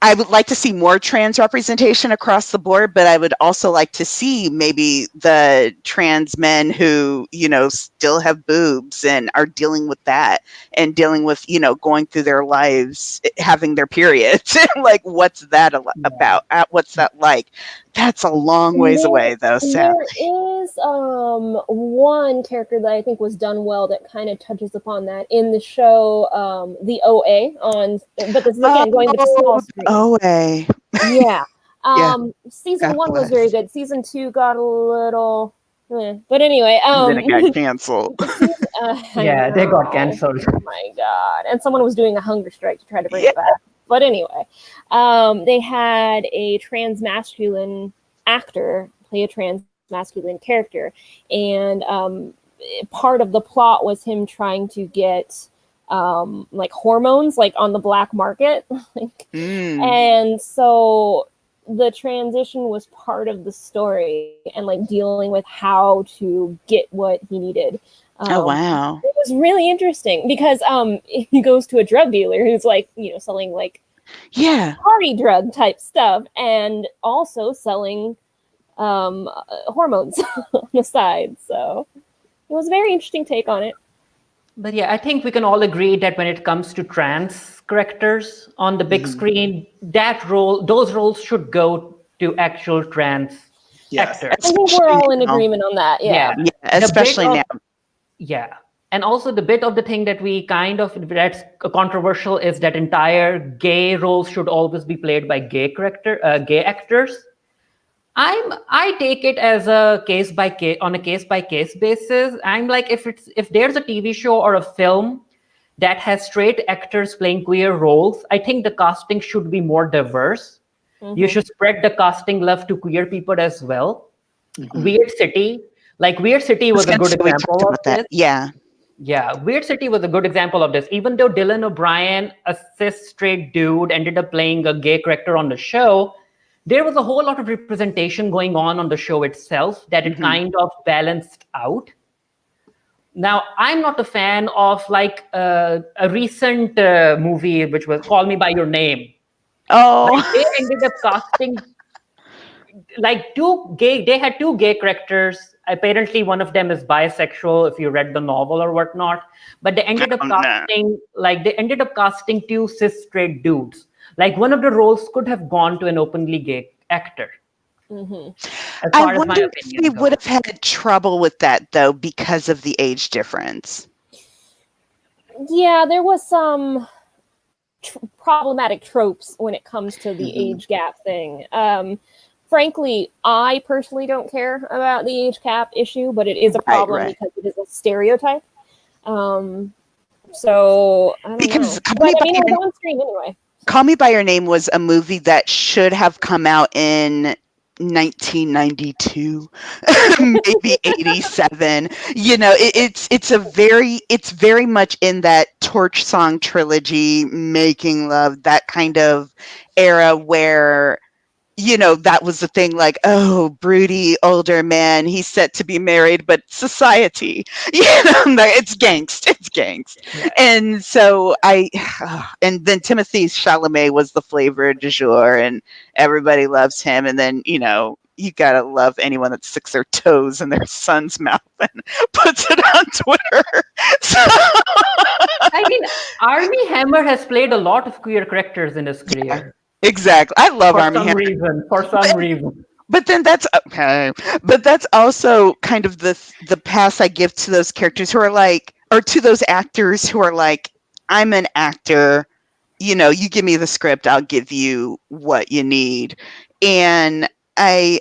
I would like to see more trans representation across the board, but I would also like to see maybe the trans men who, still have boobs and are dealing with that and dealing with, going through their lives, having their periods. Like, what's that about? What's that like? That's a long ways away, though. So there is one character that I think was done well that kind of touches upon that in the show, the OA on, but this is again going with the small screen. OA. Yeah. Yeah. Season God 1 was bless. very good. Season 2 got a little, but anyway, then it got canceled. Yeah, they got canceled. Oh my god! And someone was doing a hunger strike to try to bring it back. But anyway, they had a trans masculine actor play a trans masculine character, and part of the plot was him trying to get like hormones like on the black market, and so the transition was part of the story and like dealing with how to get what he needed. Oh wow! It was really interesting because he goes to a drug dealer who's like, selling like party drug type stuff and also selling hormones on the side. So it was a very interesting take on it. But yeah, I think we can all agree that when it comes to trans characters on the big screen, those roles should go to actual trans actors. I think we're all in agreement on that. Yeah, especially now. Yeah. And also the bit of the thing that that's controversial is that entire gay roles should always be played by gay actors. I take it as a case by case basis. I'm like, if there's a TV show or a film that has straight actors playing queer roles, I think the casting should be more diverse. You should spread the casting love to queer people as well. Weird City was a good example of this. Yeah, Weird City was a good example of this. Even though Dylan O'Brien, a cis straight dude, ended up playing a gay character on the show, there was a whole lot of representation going on the show itself that it kind of balanced out. Now, I'm not a fan of like a recent movie, which was Call Me By Your Name. Oh, like, they ended up casting like they had two gay characters apparently one of them is bisexual if you read the novel or whatnot, but they ended up casting two cis straight dudes. Like one of the roles could have gone to an openly gay actor. As I far as my wonder if opinion they goes. would have had trouble with that though because of the age difference. Yeah, there was some problematic tropes when it comes to the age gap thing. Frankly, I personally don't care about the age cap issue, but it is a problem because it is a stereotype. So I don't know. But I mean, it was on screen anyway. Call Me by Your Name was a movie that should have come out in 1992, maybe 87. You know, it's very much in that Torch Song trilogy, Making Love, that kind of era where, you know, that was the thing, like, oh, broody older man, he's set to be married, but society, you know, it's gangst. Yeah. And so and then Timothée Chalamet was the flavor du jour, and everybody loves him. And then, you know, you gotta love anyone that sticks their toes in their son's mouth and puts it on Twitter. So, I mean, Armie Hammer has played a lot of queer characters in his career. exactly. I love Armie Hammer. For some reason. But then that's okay. But that's also kind of the pass I give to those characters who are like, or to those actors who are like, I'm an actor. You know, you give me the script, I'll give you what you need. And I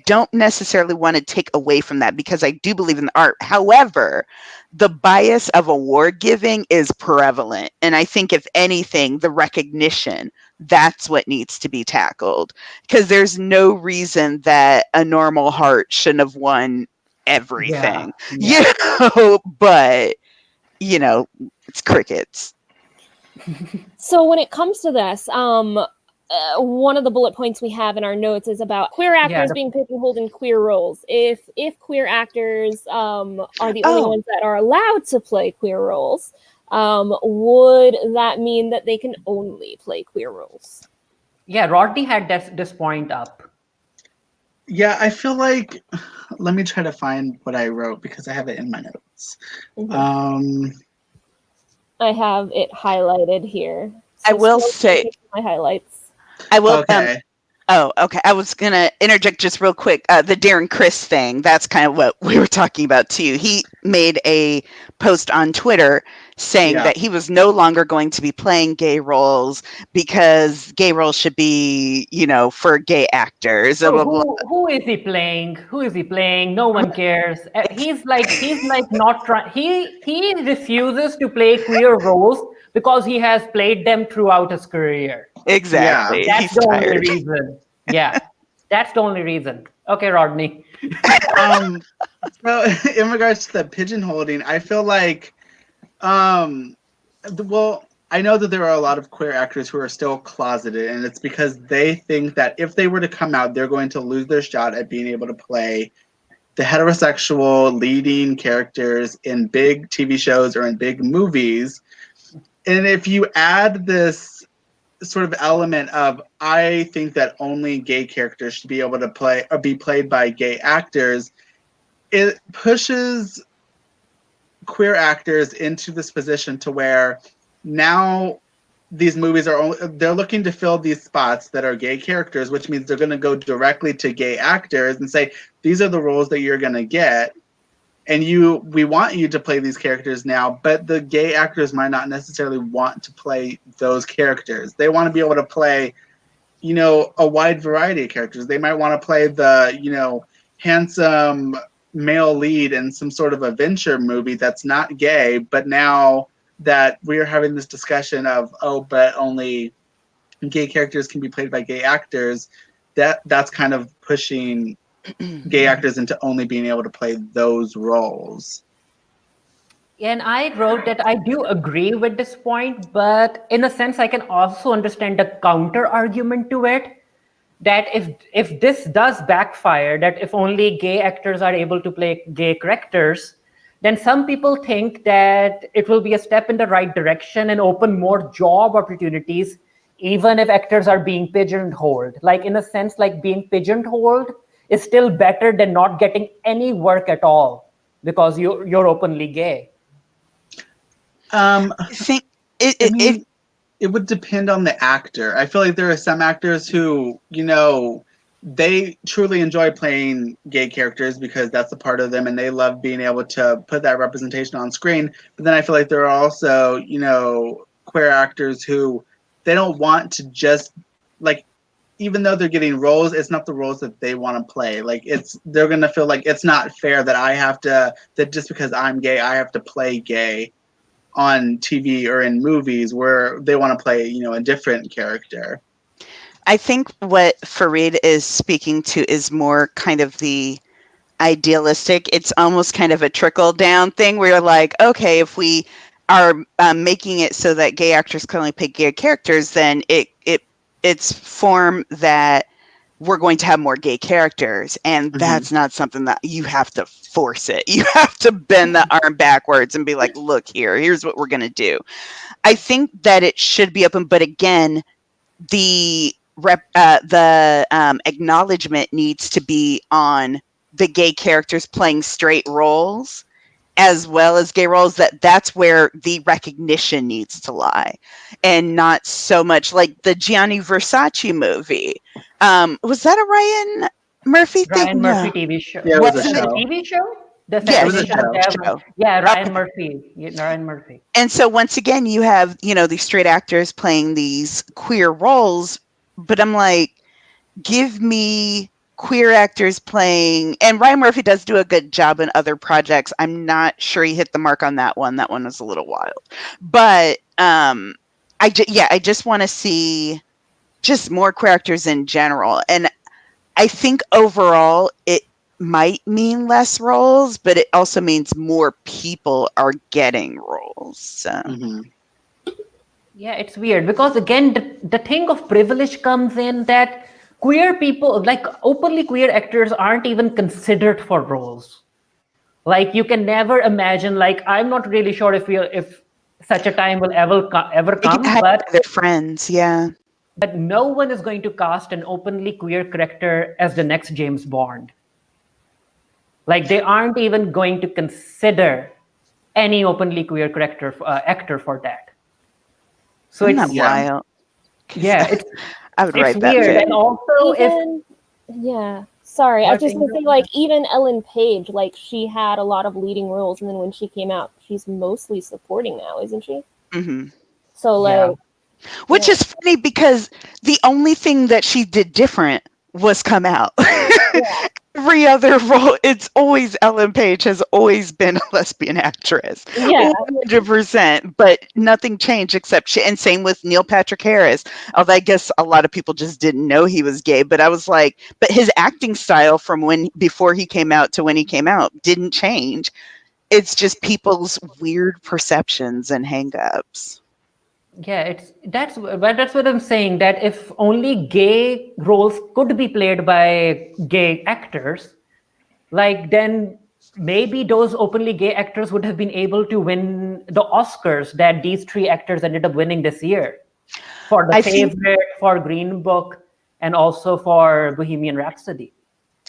don't necessarily want to take away from that because I do believe in the art. However, the bias of award giving is prevalent. And I think if anything, the recognition, that's what needs to be tackled. Because there's no reason that A Normal Heart shouldn't have won everything. Yeah. You know, but, you know, it's crickets. So when it comes to this, one of the bullet points we have in our notes is about queer actors being pigeonholed in queer roles. If queer actors are the only ones that are allowed to play queer roles, would that mean that they can only play queer roles? Yeah, Rodney had this point up. Yeah, I feel like, let me try to find what I wrote because I have it in my notes. I have it highlighted here. So I will say my highlights. I will. Okay. Okay. I was gonna interject just real quick. The Darren Criss thing. That's kind of what we were talking about too. He made a post on Twitter saying that he was no longer going to be playing gay roles because gay roles should be, you know, for gay actors. Who is he playing? Who is he playing? No one cares. He's like not trying. He refuses to play queer roles because he has played them throughout his career. Exactly. That's He's the tired. only reason. Yeah, that's the only reason. Okay, Rodney. So in regards to the pigeonholing, I feel like, well, I know that there are a lot of queer actors who are still closeted, and it's because they think that if they were to come out, they're going to lose their shot at being able to play the heterosexual leading characters in big TV shows or in big movies. And if you add this sort of element of, I think that only gay characters should be able to play or be played by gay actors, it pushes queer actors into this position to where now these movies they're looking to fill these spots that are gay characters, which means they're going to go directly to gay actors and say, these are the roles that you're going to get. And we want you to play these characters now, but the gay actors might not necessarily want to play those characters. They want to be able to play, you know, a wide variety of characters. They might want to play the, you know, handsome male lead in some sort of adventure movie that's not gay, but now that we're having this discussion of, but only gay characters can be played by gay actors, that's kind of pushing gay actors into only being able to play those roles. And I wrote that I do agree with this point, but in a sense, I can also understand the counter argument to it. That if this does backfire, that if only gay actors are able to play gay characters, then some people think that it will be a step in the right direction and open more job opportunities, even if actors are being pigeonholed. Like in a sense, like being pigeonholed is still better than not getting any work at all because you're openly gay. I think I mean, it would depend on the actor. I feel like there are some actors who, they truly enjoy playing gay characters because that's a part of them and they love being able to put that representation on screen. But then I feel like there are also, queer actors who they don't want to just, like, even though they're getting roles, it's not the roles that they want to play. Like, they're going to feel like it's not fair that that just because I'm gay, I have to play gay on TV or in movies where they want to play, a different character. I think what Farid is speaking to is more kind of the idealistic. It's almost kind of a trickle down thing where you're like, okay, if we are making it so that gay actors can only play gay characters, then it's form that we're going to have more gay characters, and that's not something that you have to force it. You have to bend the arm backwards and be like, look, here's what we're going to do. I think that it should be open, but again, the acknowledgement needs to be on the gay characters playing straight roles as well as gay roles. That's where the recognition needs to lie, and not so much like the Gianni Versace movie. Was that a Ryan Murphy thing? Ryan Murphy TV show. Yeah, it was a Wasn't show. a TV show? The Yeah, it was a Assassination of show. Devil. Yeah, Ryan Murphy. Ryan Murphy. And so once again, you have, these straight actors playing these queer roles, but I'm like, give me queer actors playing, and Ryan Murphy does do a good job in other projects. I'm not sure he hit the mark on that one. That one was a little wild. But I just want to see just more queer actors in general. And I think overall it might mean less roles, but it also means more people are getting roles. So. Yeah, it's weird because again, the thing of privilege comes in that queer people, like openly queer actors, aren't even considered for roles. Like, you can never imagine. Like, I'm not really sure if such a time will ever come, but their friends, yeah. But no one is going to cast an openly queer character as the next James Bond. Like, they aren't even going to consider any openly queer character actor for that. So Isn't it's that wild? Yeah, I would write that. Weird. And also, Sorry, I was just going to say, like, even Ellen Page, like, she had a lot of leading roles, and then when she came out, she's mostly supporting now, isn't she? Mm-hmm. So, like... Which is funny because the only thing that she did different was come out. Every other role, it's always Ellen Page has always been a lesbian actress. 100%. But nothing changed except and same with Neil Patrick Harris. Although I guess a lot of people just didn't know he was gay. But I was like, but his acting style from before he came out to when he came out didn't change. It's just people's weird perceptions and hangups. Yeah, that's what I'm saying, that if only gay roles could be played by gay actors, like, then maybe those openly gay actors would have been able to win the Oscars that these three actors ended up winning this year for The Favorite, for Green Book, and also for Bohemian Rhapsody.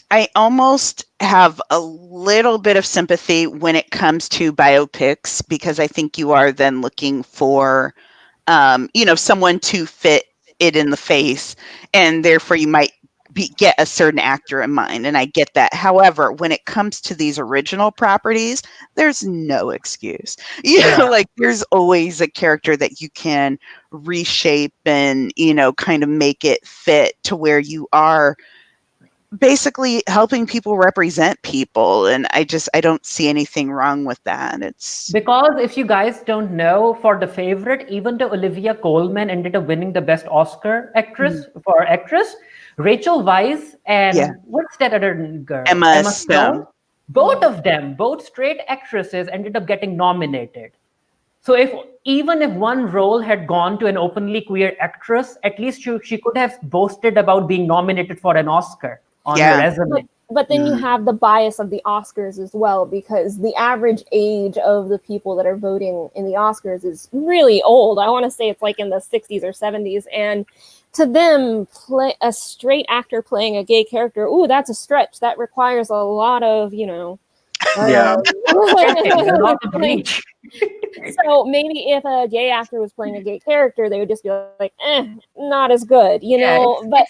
I almost have a little bit of sympathy when it comes to biopics, because I think you are then looking for someone to fit it in the face, and therefore you might get a certain actor in mind, and I get that. However, when it comes to these original properties, there's no excuse. Like, there's always a character that you can reshape and, kind of make it fit to where you are basically helping people represent people, and I don't see anything wrong with that. It's because, if you guys don't know, for The Favorite, even though Olivia Colman ended up winning the best Oscar for actress, Rachel Weisz and what's that other girl, Emma Stone, both of them, both straight actresses, ended up getting nominated. So even if one role had gone to an openly queer actress, at least she could have boasted about being nominated for an Oscar on her resume. But then you have the bias of the Oscars as well, because the average age of the people that are voting in the Oscars is really old. I want to say it's like in the 60s or 70s. And to them, a straight actor playing a gay character, ooh, that's a stretch. That requires a lot of, Yeah. A lot of reach. So maybe if a gay actor was playing a gay character, they would just be like, not as good, But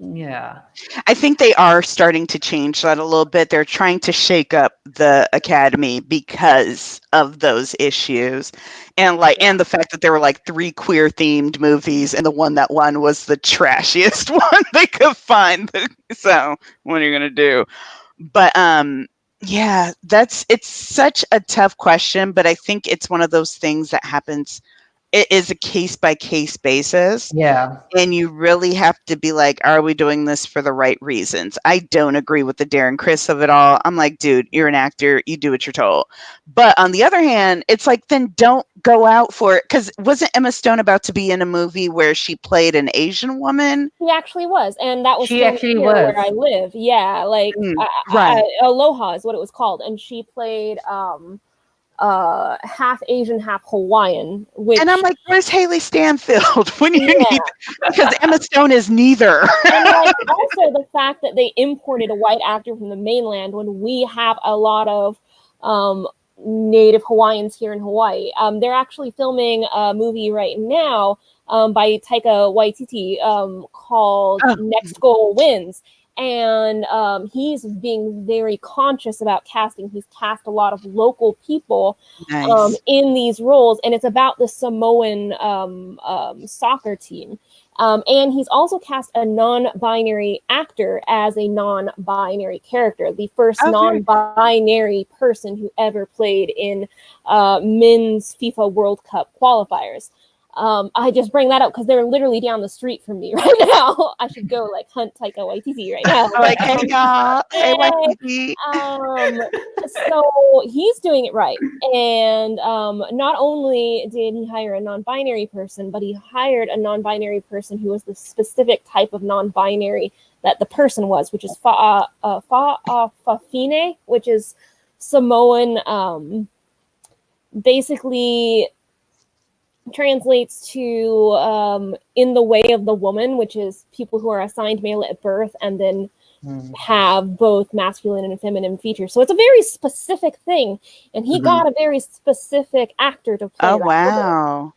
yeah. I think they are starting to change that a little bit. They're trying to shake up the Academy because of those issues. And and the fact that there were like 3 queer themed movies and the one that won was the trashiest one they could find. So what are you gonna do? But yeah, it's such a tough question, but I think it's one of those things that happens. It is a case by case basis. Yeah. And you really have to be like, are we doing this for the right reasons? I don't agree with the Darren Criss of it all. I'm like, dude, you're an actor. You do what you're told. But on the other hand, it's like, then don't go out for it. Because wasn't Emma Stone about to be in a movie where she played an Asian woman? She actually was. And that was She filmed actually here was. where I live. Yeah, like Right. Aloha is what it was called. And she played half Asian, half Hawaiian. And I'm like, where's Haley Stanfield when you Yeah. need? Because Emma Stone is neither. And like also the fact that they imported a white actor from the mainland when we have a lot of native Hawaiians here in Hawaii. They're actually filming a movie right now by Taika Waititi called Next Goal Wins. And he's being very conscious about casting. He's cast a lot of local people Nice. in these roles, and it's about the Samoan soccer team. And he's also cast a non-binary actor as a non-binary character, the first non-binary person who ever played in men's FIFA World Cup qualifiers. I just bring that up because they're literally down the street from me right now. I should go like hunt Taika Waititi right now. Like, hey y'all, hey Waititi. So he's doing it right, and not only did he hire a non-binary person, but he hired a non-binary person who was the specific type of non-binary that the person was, which is fa'afine, which is Samoan. Basically translates to in the way of the woman, which is people who are assigned male at birth and then have both masculine and feminine features. So it's a very specific thing, and he got a very specific actor to play. Oh wow.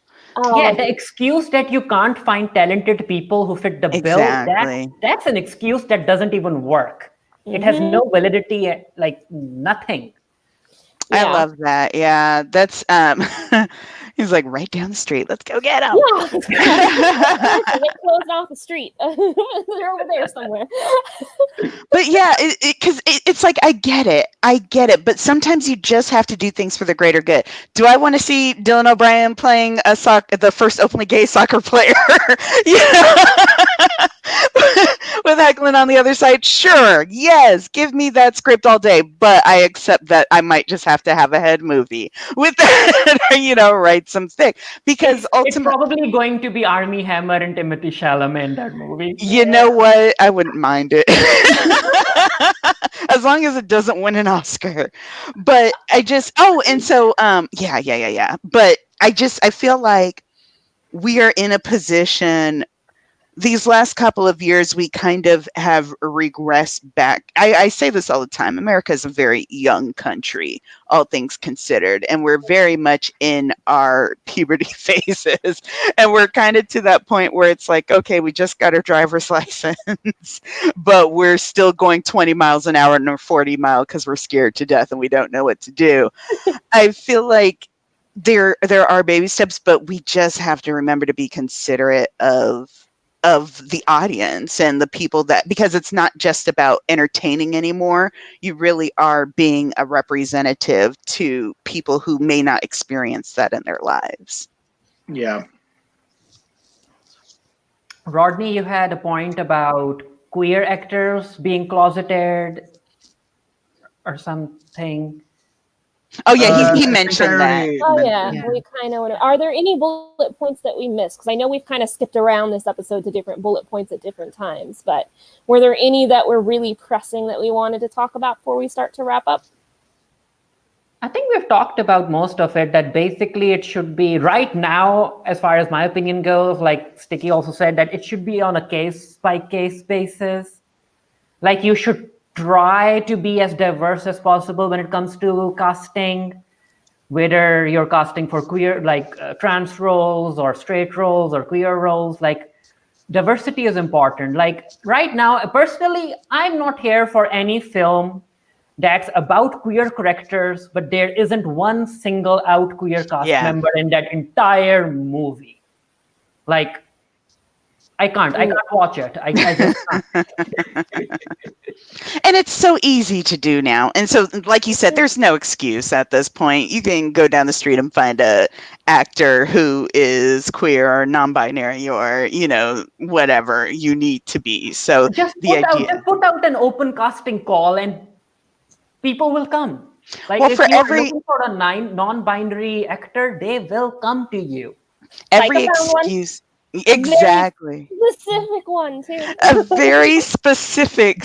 Yeah, the excuse that you can't find talented people who fit the bill, that's an excuse that doesn't even work. It has no validity, like nothing. I love that. Yeah, that's he's like right down the street. Let's go get him. Yeah, they closed off the street. They're over there somewhere. But yeah, because it's like I get it. But sometimes you just have to do things for the greater good. Do I want to see Dylan O'Brien playing the first openly gay soccer player? With Hecklin on the other side? Sure, yes, give me that script all day. But I accept that I might just have to have a head movie with that, write some thick. Because ultimately, it's probably going to be Armie Hammer and Timothy Chalamet in that movie. You know what? I wouldn't mind it. As long as it doesn't win an Oscar. But I just yeah. But I feel like we are in a position these last couple of years, we kind of have regressed back. I say this all the time. America is a very young country, all things considered, and we're very much in our puberty phases. And we're kind of to that point where it's like, okay, we just got our driver's license, but we're still going 20 miles an hour or 40 miles because we're scared to death and we don't know what to do. I feel like there are baby steps, but we just have to remember to be considerate of the audience and the people because it's not just about entertaining anymore. You really are being a representative to people who may not experience that in their lives. Yeah. Rodney, you had a point about queer actors being closeted or something. Oh yeah, he mentioned that. Oh yeah, we kind of. Are there any bullet points that we missed? Because I know we've kind of skipped around this episode to different bullet points at different times. But were there any that were really pressing that we wanted to talk about before we start to wrap up? I think we've talked about most of it, that basically it should be right now, as far as my opinion goes, like Sticky also said, that it should be on a case-by-case basis. Like you should try to be as diverse as possible when it comes to casting, whether you're casting for queer, like trans roles or straight roles or queer roles, like diversity is important. Like right now, personally, I'm not here for any film that's about queer characters, but there isn't one single out queer cast member in that entire movie. Like, I can't watch it. I just can't. And it's so easy to do now. And so, like you said, there's no excuse at this point. You can go down the street and find a actor who is queer or non-binary or, whatever you need to be. So just just put out an open casting call and people will come. Like well, if you're looking for a non-binary actor, they will come to you. Every excuse. Exactly. Specific one too. A very specific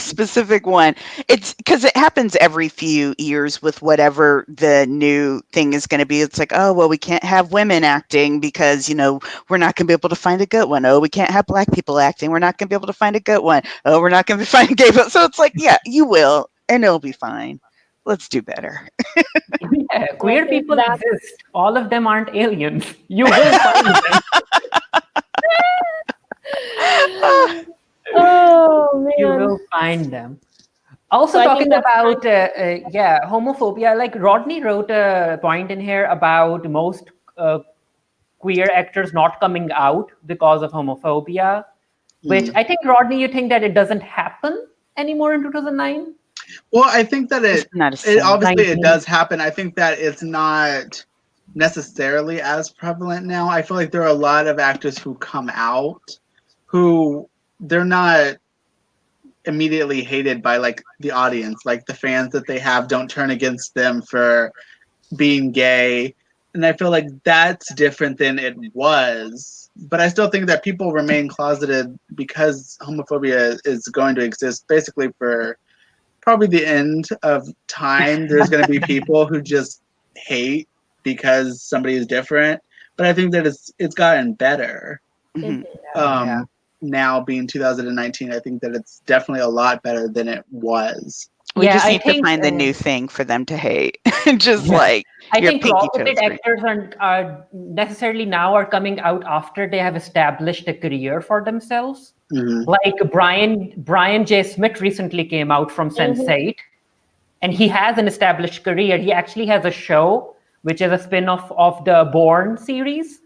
one. It's because it happens every few years with whatever the new thing is going to be. It's like, oh, well, we can't have women acting because, we're not going to be able to find a good one. Oh, we can't have Black people acting. We're not going to be able to find a good one. Oh, we're not going to find gay people. So it's like, yeah, you will, and it'll be fine. Let's do better. Yeah, queer people exist. All of them aren't aliens. You will find them. Oh man, you will find them. Also, talking about homophobia, like Rodney wrote a point in here about most queer actors not coming out because of homophobia, which I think, Rodney, you think that it doesn't happen anymore in 2009? Well, I think that it obviously it does happen. I think that it's not necessarily as prevalent now. I feel like there are a lot of actors who come out who they're not immediately hated by like the audience, like the fans that they have don't turn against them for being gay. And I feel like that's different than it was. But I still think that people remain closeted because homophobia is going to exist basically for probably the end of time. There's going to be people who just hate because somebody is different. But I think that it's gotten better. Mm-hmm. Now being 2019, I think that it's definitely a lot better than it was. We just need to find the new thing for them to hate. Just like I think closeted actors are necessarily now are coming out after they have established a career for themselves. Mm-hmm. Like Brian J. Smith recently came out from Sense8, and he has an established career. He actually has a show which is a spin-off of the Bourne series.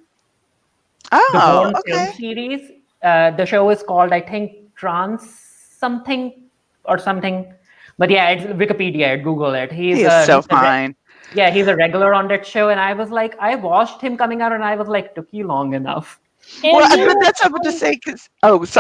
The Bourne film series. The show is called, I think, Trans something or something. But yeah, it's Wikipedia. Google it. He's so fine. He's a regular on that show. And I was like, I watched him coming out and I was like, took you long enough. Well, but that's what I would just say. Sorry. I was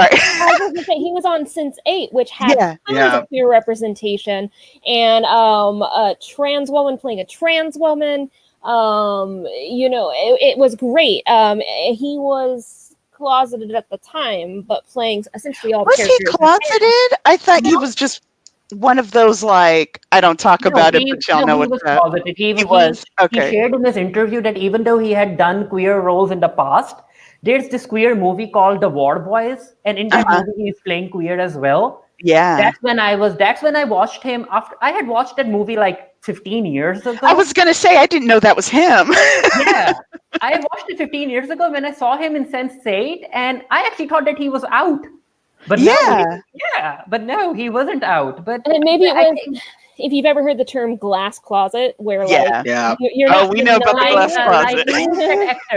going to say, he was on Sense8, which had tons of queer representation. And a trans woman playing a trans woman. It was great. He was closeted at the time, but playing essentially all the characters. Was he closeted? I thought he was just one of those, like, I don't talk about it, but y'all know what's up. He was. He shared in this interview that even though he had done queer roles in the past, there's this queer movie called The War Boys, and in that movie he's playing queer as well. Yeah. That's when I watched him after I had watched that movie like 15 years ago. I was gonna say I didn't know that was him. Yeah. I watched it 15 years ago when I saw him in Sense8, and I actually thought that he was out. But no, he wasn't out. But and maybe it was, if you've ever heard the term glass closet, where you're not. We know about the glass closet.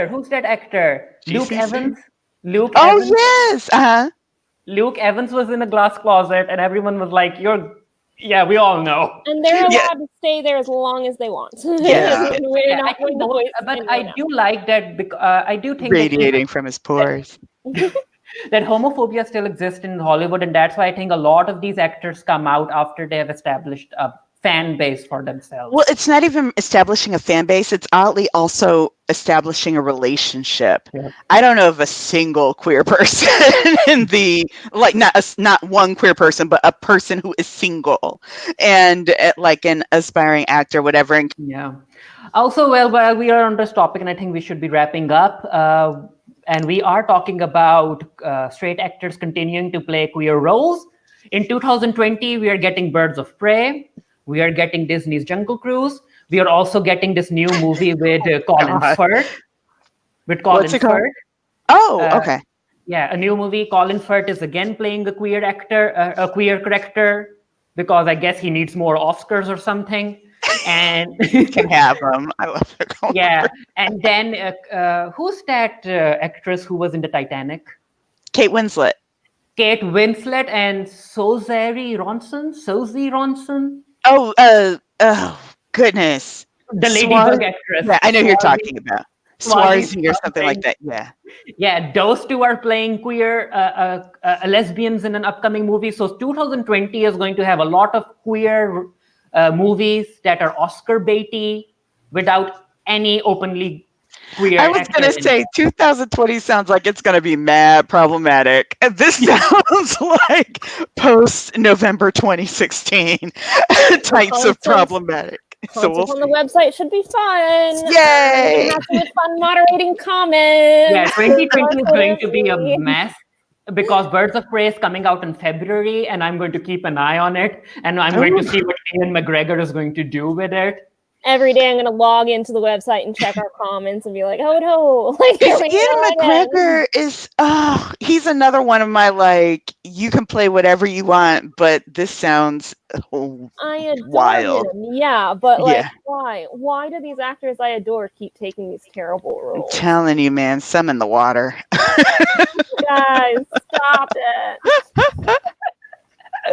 Who's that actor? Luke Evans. Evans? Yes. Luke Evans was in a glass closet, and everyone was like, we all know. And they're allowed to stay there as long as they want. I do like that because I do think radiating from his pores. That homophobia still exists in Hollywood, and that's why I think a lot of these actors come out after they have established a fan base for themselves. Well, it's not even establishing a fan base. It's oddly also establishing a relationship. Yeah. I don't know of a single queer person in the like not one queer person, but a person who is single and like an aspiring actor, whatever. And Yeah. Also, well, while we are on this topic, and I think we should be wrapping up, and we are talking about straight actors continuing to play queer roles. In 2020, we are getting Birds of Prey. We are getting Disney's Jungle Cruise. We are also getting this new movie with Colin God. Firth. With Colin What's it called? Firth. Oh, okay. Yeah, a new movie. Colin Firth is again playing a queer actor, a queer character, because I guess he needs more Oscars or something. And You can have them. I love it. yeah, and then who's that actress who was in the Titanic? Kate Winslet. Kate Winslet and Saoirse Ronson, Oh, goodness. the Ladybug actress. Yeah, I know who you're talking about. Swazi Swarzy or something like that. Yeah. Yeah, those two are playing queer lesbians in an upcoming movie. So 2020 is going to have a lot of queer movies that are Oscar baity without any openly queer. I was going to actors in say it. 2020 sounds like it's going to be mad problematic. And this sounds like post November 2016 types of problematic. So Content on the website should be fun. Yay! Have some fun moderating comments. Yeah, 2020 is going to be a mess because Birds of Prey is coming out in February, and I'm going to keep an eye on it, and I'm going to see what Ian McGregor is going to do with it. Every day I'm going to log into the website and check our comments and be like, oh no. Like, here we Ian go again. McGregor is, he's another one of my, like, you can play whatever you want, but this sounds I adore wild. him. Yeah, but like, Yeah. why? Why do these actors I adore keep taking these terrible I'm roles? telling you, man, some in the water. Guys, stop it.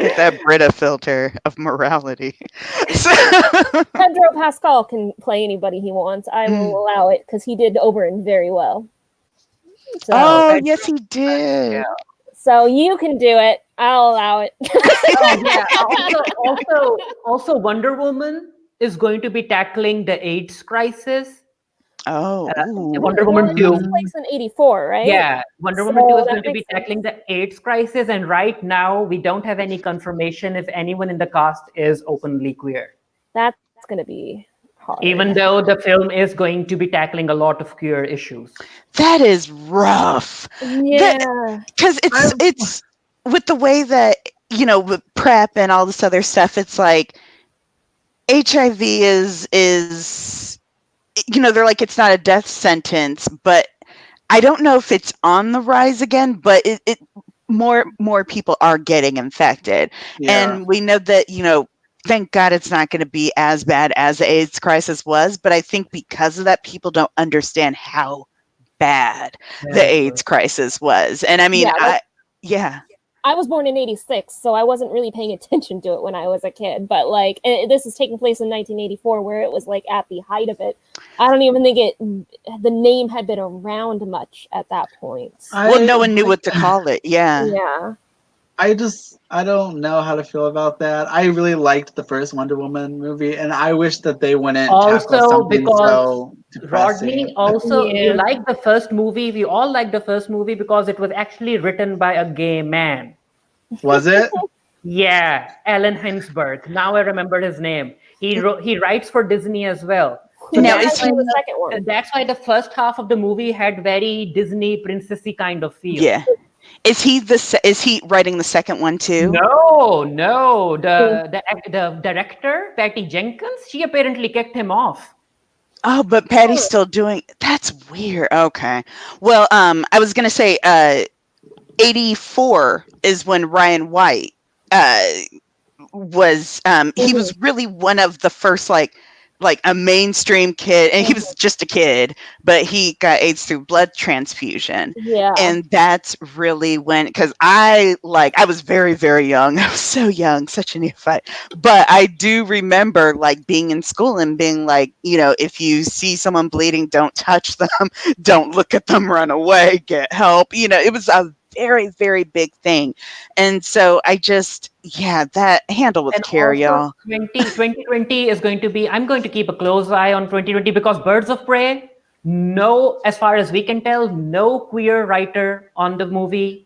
With that Brita filter of morality. So, Pedro Pascal can play anybody he wants. I will allow it because he did Oberyn very well. So, oh, yes, he did. so you can do it. I'll allow it. Also, Wonder Woman is going to be tackling the AIDS crisis. Oh, ooh. Wonder Woman 2. Takes place in '84, right? Yeah, Wonder Woman 2 So is that going to be makes sense. tackling the AIDS crisis, and right now we don't have any confirmation if anyone in the cast is openly queer. That's going to be hard. Even though the film is going to be tackling a lot of queer issues. That is rough. Yeah. Because it's with the way that, you know, with PrEP and all this other stuff, it's like HIV is you know, they're like, it's not a death sentence, but I don't know if it's on the rise again, but it more people are getting infected. Yeah. And we know that, you know, thank God it's not going to be as bad as the AIDS crisis was, but I think because of that, people don't understand how bad the AIDS crisis was. And I mean, I was born in '86, so I wasn't really paying attention to it when I was a kid. But like, this is taking place in 1984, where it was like at the height of it. I don't even think the name had been around much at that point. Well, no one knew what to call it. Yeah. Yeah. I don't know how to feel about that. I really liked the first Wonder Woman movie, and I wish that they wouldn't tackle Also, something because so depressing. Rodney, also, Yeah. you like the first movie. We all liked the first movie because it was actually written by a gay man. Was it? Yeah, Alan Hinsberg. Now I remember his name. He writes for Disney as well. So Now, that's is he- why the second one? that's why the first half of the movie had very Disney princessy kind of feel. Yeah. Is he writing the second one too? No. The director, Patty Jenkins, she apparently kicked him off. Oh, but Patty's still doing. That's weird. Okay. Well, I was gonna say, 84 is when Ryan White was. He was really one of the first like a mainstream kid, and he was just a kid, but he got AIDS through blood transfusion. Yeah. And that's really when, because I was very, very young. I was so young, such a neophyte. But I do remember like being in school and being like, you know, if you see someone bleeding, don't touch them, don't look at them, run away, get help. You know, it was a very, very big thing. And so I just, that handle with And care, also y'all. 2020 is going to be, I'm going to keep a close eye on 2020 because Birds of Prey, no, as far as we can tell, no queer writer on the movie.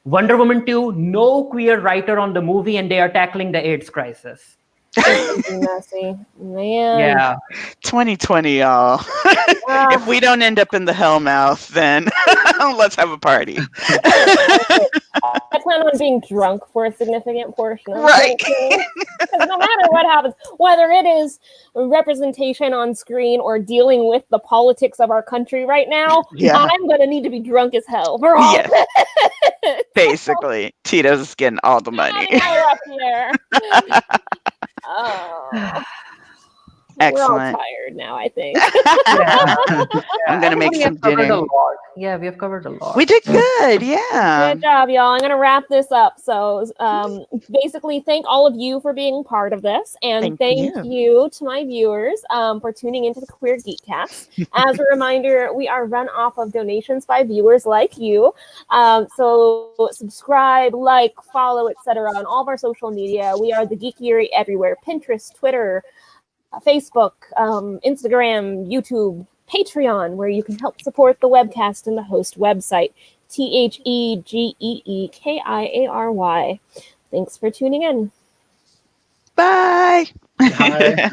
Wonder Woman 2, no queer writer on the movie, and they are tackling the AIDS crisis. It's gonna be messy, man. Yeah. 2020, y'all. If we don't end up in the Hellmouth, then let's have a party. I plan on being drunk for a significant portion of Right. it. Because no matter what happens, whether it is representation on screen or dealing with the politics of our country right now, Yeah. I'm going to need to be drunk as hell for all of it. Basically, Tito's is getting all the money. Up here. Oh. Excellent. We're all tired now, I think. I'm going to make some dinner. Yeah, we have covered a lot. We did good. Yeah. Good job, y'all. I'm going to wrap this up. So basically, thank all of you for being part of this. And thank you to my viewers for tuning into the Queer Geek Cast. As a reminder, we are run off of donations by viewers like you. So subscribe, like, follow, etc. on all of our social media. We are the Geekery everywhere. Pinterest, Twitter, Facebook, Instagram, YouTube, Patreon, where you can help support the webcast and the host website, TheGeekIary. Thanks for tuning in. Bye. Bye.